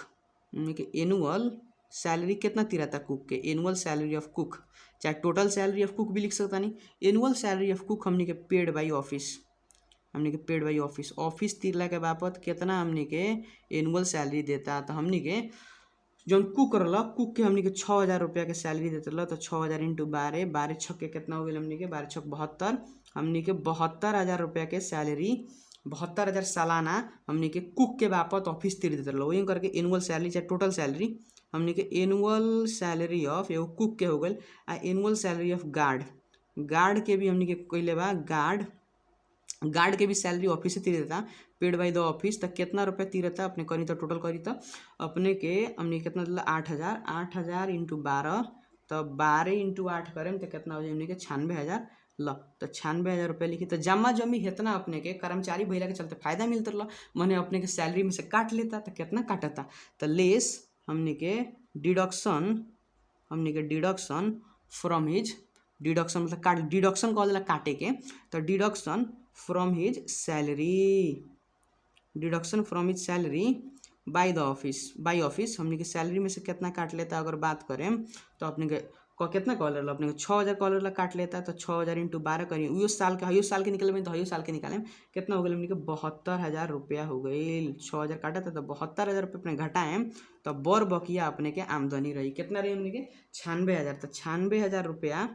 हमनी के एनुअल सैलरी कितना तिराता कुक के, एनुअल सैलरी ऑफ कुक चाहे टोटल सैलरी ऑफ कुक भी लिख सकता नहीं। एनुअल सैलरी ऑफ कुक हमनी के पेड बाई ऑफिस, हमनी के पेड बाई ऑफिस तिरला के बापत कितना हमनी के एनुअल सैलरी देता। तो हमनी के जौन कुक रहा कुक के हमनी के 6,000 रुपया के सैलरी देते रहा। तो 6,000 इंटू 12 छक के कितना हो गया हमनी के 12 छक 72 हमनी के 72,000 रुपया के सैलरी 72,000 सालाना हमनी के कुक के बापत ऑफिस तिर देते रहा। वही करके एनुअल सैलरी चाहे टोटल सैलरी हमनी के एनुअल सैलरी ऑफ एगो कुक के हो गल आ एनुअल सैलरी ऑफ गार्ड के भी हमनी के कैले बा गार्ड के भी सैलरी ऑफिस से तीर देता पेड बाई द ऑफिस। तो कितना रुपया तीरता अपने करी तो टोटल करी तो अपने के हमने कितना दिला 8,000 इंटू 12 तो 12 इंटू 8 करें तो कितना हो जाए हमने के 96,000। ल तो 96,000 रुपया लिखी। तो जमा जमी इतना अपने के कर्मचारी भैया के चलते फायदा मिलता रहा, मैंने अपने के सैलरी में से काट लेता तो कितना काटता। तो लेस हमने के डिडक्शन फ्रॉम हिज डिडक्शन मतलब काट डिडक्शन कह दिला काटे के। तो deduction from his salary Bai office हमने के सैलरी में से कितना काट लेता। अगर बात करें तो अपने के कितना कॉलर अपने 6,000 कॉलर काट लेता। तो 6,000 इंटू 12 करिए हयो साल के निकले तो हयो साल के निकालें कितना हो गया हमने के 72,000 रुपया हो गई। 6,000 काटा था तो 72,000 रुपये अपने घटाएं तो बर बकिया अपने के आमदनी रही कितना रही हमने के 96,000। तो 96,000 रुपया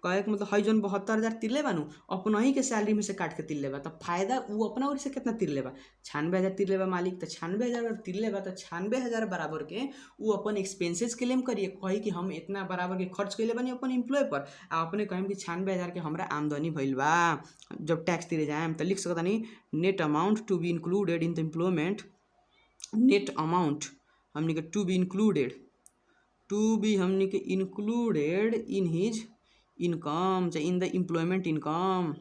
कहे के मतलब हई जौन 72,000 तिरले बानू अपना ही के सैलरी में से काट के तिरले बा। तो फायदा वो अपना ओर से कितना तिरले बा 96,000 तिरले बा मालिक। तो 96,000 तिरले बा तो 96,000 बराबर के वो अपन एक्सपेंसेस क्लेम करिए कही कि हम इतना बराबर के खर्च कैले बानी अपन एम्प्लॉय पर आ अपने कहें कि 96,000 के हमरा आमदनी भइल बा। जब टैक्स तिरे जाए तो लिख सकता नहीं net amount to be included in the employment. Net amount हमने के टू बी हमने के इंक्लूडेड इन हिज इनकम चाहे इन द एम्प्लॉयमेंट इनकम।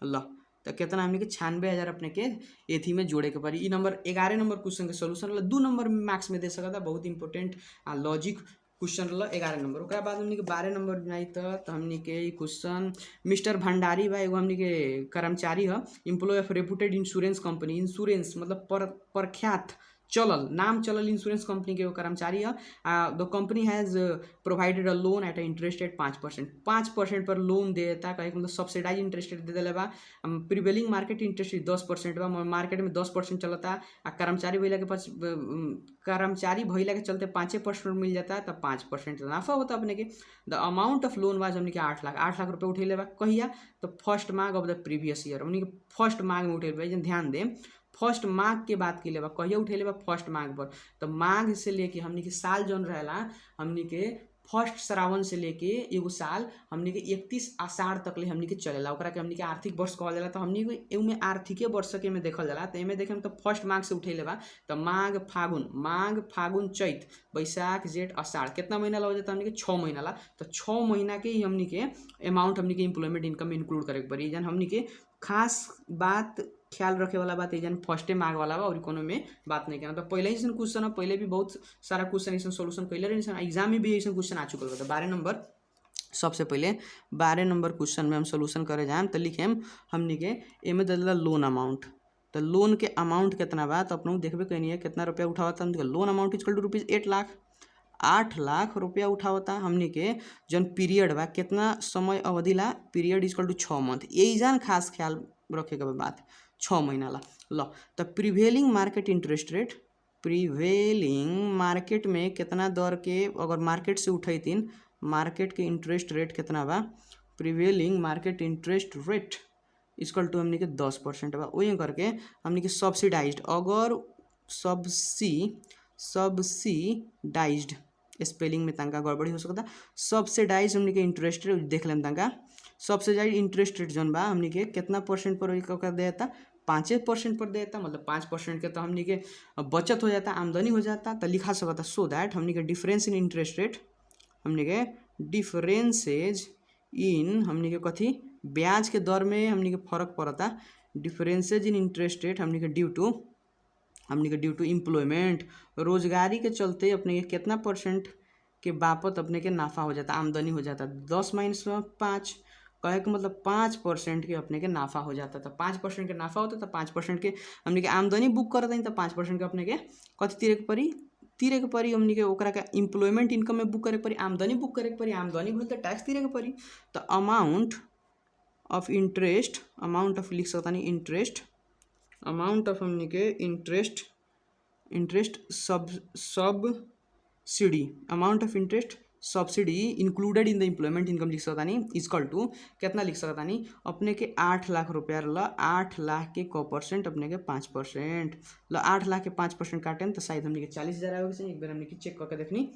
ल तो कितना हमने के 96,000 अपने के एथी में जोड़े के पड़ी। नंबर 11 नंबर क्वेश्चन के सोल्यूशन 2 नंबर मार्क्स में दे सकता, बहुत इंपॉर्टेंट लॉजिक क्वेश्चन 11 नंबर। ओकरा बाद हमने के 12 नंबर बनाई तो हमने के क्वेश्चन मिस्टर भंडारी बा एगो हमने के कर्मचारी है, employee of reputed insurance company. Insurance मतलब प्रख्यात चलल नाम चलल इंश्योरेंस कंपनी के कर्मचारी है। The company has provided a loan at a interest rate 5%। 5% पर लोन देता, कहे मतलब सब्सिडाइज इंटरेस्ट रेट दे दिले बा। प्रिवेलिंग मार्केट इंटरेस्ट रेट 10% बा, मार्केट में 10% चलता। कर्मचारी भइला के पास कर्मचारी भइला के चलते 5% मिल जाता, तब 5% मुनाफा होता अपने के। द अमाउंट ऑफ लोन वाज हमने के 8 लाख रुपये उठेले बा। कहिया तो first mark of the previous year हमने के फर्स्ट मार्क में उठेले बा। ध्यान दें फर्स्ट मार्क के बात के लिए कहिया उठेले बा फर्स्ट मार्क पर। तो माघ से लेके हमने के साल जौन रहेला हमने के फर्स्ट श्रावण से लेके एगो साल हमने के 31 आषाढ़ तक ले हमने के चलेला, ओकरा के हमने के आर्थिक वर्ष कहल जाला। तो हमने के एमे आर्थिक वर्ष के में देखल जाला। तो एमे देखेम तो फर्स्ट मार्क से उठेले बा। तो माघ फागुन चैत बैसाख जेठ आषाढ़ कितना महीना ला हो जाता हमने के 6 महीना ला। तो 6 महीना के ही हमने के अमाउंट हमने के एम्प्लॉयमेंट इनकम में इंक्लूड करे के पड़ी। जन हमने के खास बात ख्याल रखे वाला बात जन फर्स्टे मार्क वाला बा और कोनो में बात नहीं करना। तो पहले ही क्वेश्चन है, पहले भी बहुत सारा क्वेश्चन ऐसा सोल्यूशन कैले रही, एग्जाम में भी ऐसा क्वेश्चन आ चुकल बा। तो 12 नंबर सबसे पहले 12 नंबर क्वेश्चन में हम सोल्यूशन करे जाए तो लिखेम हमने के एमे दे लोन अमाउंट। तो लोन के अमाउंट कितना बा तो अपने देखबे कहीं है कितना रुपया उठावता। Loan amount equal to rupees 8 lakh, 8 lakh रुपया उठावता। हमने के जन पीरियड बा कितना समय अवधि ला, पीरियड इक्वल टू 6 मंथ। यही जान खास ख्याल रखे के बात 6 महीना ला। लो तो prevailing market interest rate, prevailing market में कितना दर के अगर मार्केट से उठैतीन, मार्केट के इंटरेस्ट रेट कितना बा, prevailing market interest rate equal to हमने के 10% बा। वही करके हमने के सब्सिडाइज्ड, अगर सब्सिडाइज्ड स्पेलिंग में तंका गड़बड़ी हो सकता, सब्सिडाइज हमने के इंटरेस्ट रेट देख लें तंका। सब्सिडाइज इंटरेस्ट रेट जौन बा हमने के कितना परसेंट पर देता, 5% पर देता। मतलब 5% के तो हमने के बचत हो जाता, आमदनी हो जाता। तो लिखा सकता सो दैट हमने के डिफरेंस इन इंटरेस्ट रेट, हमने के डिफरेंसेज इन हमने के कथी ब्याज के दर में हमने के फर्क पड़ता। डिफरेंसेज इन इंटरेस्ट रेट हमने के ड्यू टू एम्प्लॉयमेंट, रोजगारी के चलते अपने के कितना परसेंट के बापत अपने के नाफा हो जाता, आमदनी हो जाता। 10 माइनस 5 कहे के मतलब 5% के अपने के नाफा हो जाता। तो 5% के नाफा होता तो 5% के हमने के आमदनी बुक करते हैं। तो 5% के अपने के कथी तीरे के परी हमने के ओकरा के एम्प्लॉयमेंट इनकम में बुक करे के परी, आमदनी बुक करे के परी, आमदनी भइल तो टैक्स तीरे के परी। तो amount of interest, amount of लिख सकता नहीं इंटरेस्ट, अमाउंट ऑफ हमने के interest subsidy, amount of interest subsidy included in the employment income लिख सकता नहीं इक्वल टू कितना लिख सकता नहीं अपने के 8 लाख रुपया ला। 8 लाख के को परसेंट अपने के 5%। लो 8 लाख के 5% काटें तो शायद हमने के 40,000 आगे से एक बार हमने के चेक करके देखनी।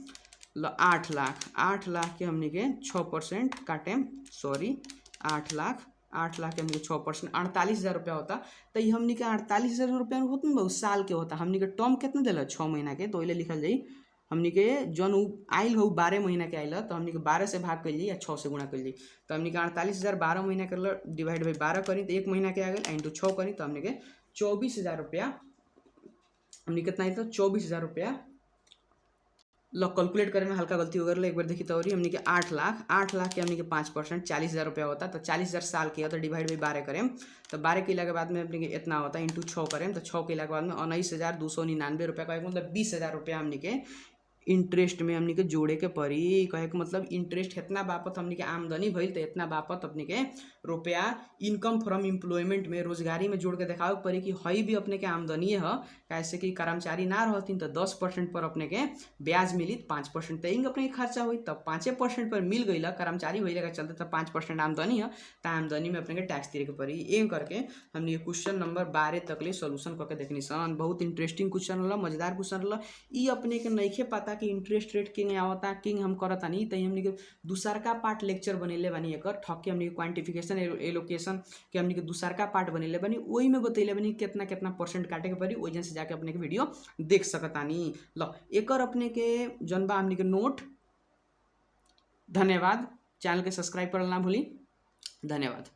लो 8 लाख के हमने के 6% काटें, सॉरी 8 लाख के हमने 6% 48,000 रुपया होता। तो ये हमने के 48,000 रुपया होता ना साल के होता। हमने के टर्म कितना दिला 6 महीना के, तो लिखल जाई हमने के जौन आयल हो 12 महीना के आयल तो हमने के 12 से भाग कर ली या 6 से गुणा कर ली। तो हमने के 48,000 12 महीना कर डिवाइड बाई 12 करी तो 1 महीना के आ गए इंटू 6 करी तो हमने के 24,000 रुपया, हमने कितना है तो 24,000 रुपया। लो कैलकुलेट करे में हल्का गलती हो गई, एक बार देखी तो हमने के 8 लाख के हमने के 5% 40,000 रुपया होता। तो 40,000 साल के होता डिवाइड बाई 12 करें तो 12 के के बाद में अपने के इतना होता इंटू 6 करें तो 6 के बाद में 19,299 रुपया का मतलब 20,000 रुपया हमने के इंटरेस्ट में हमने के जोड़े के पड़ी। कहे के मतलब इंटरेस्ट इतना बापत हमने के आमदनी भइल तो इतना बापत अपने के रुपया इनकम फ्रॉम एम्प्लॉयमेंट में रोजगारी में जोड़ के दिखावे के पड़ी कि हई भी अपने के आमदनी है। कैसे कि कर्मचारी ना रहतीन तो 10% पर अपने के ब्याज मिली, 5% तो अपने के खर्चा हुई तब 5% पर मिल गई। कर्मचारी भइले का चलते तो 5% आमदनी है तो आमदनी में अपने के टैक्स दिए के पड़ी। एम करके हमने ये क्वेश्चन नंबर 12 तक ले सोल्यूशन करके देखनी सन। बहुत इंटरेस्टिंग क्वेश्चन रहा, मजेदार क्वेश्चन रहा। ई अपने के नइखे पता कि इंटरेस्ट रेट किंग आवता किंग हम करता नहीं तो हमने के दूसरका पार्ट लेक्चर बनेले बानी एकर ठके हमने क्वांटिफिकेशन एलोकेशन के हमने के दूसरका पार्ट बनेले बानी, वही में बतैले बानी कितना कितना परसेंट काटे के पड़ी, वजन से जाके अपने के वीडियो देख सकतानी। लो एकर अपने के जनबा हमने के नोट। धन्यवाद। चैनल के सब्सक्राइब करल ना भूली। धन्यवाद।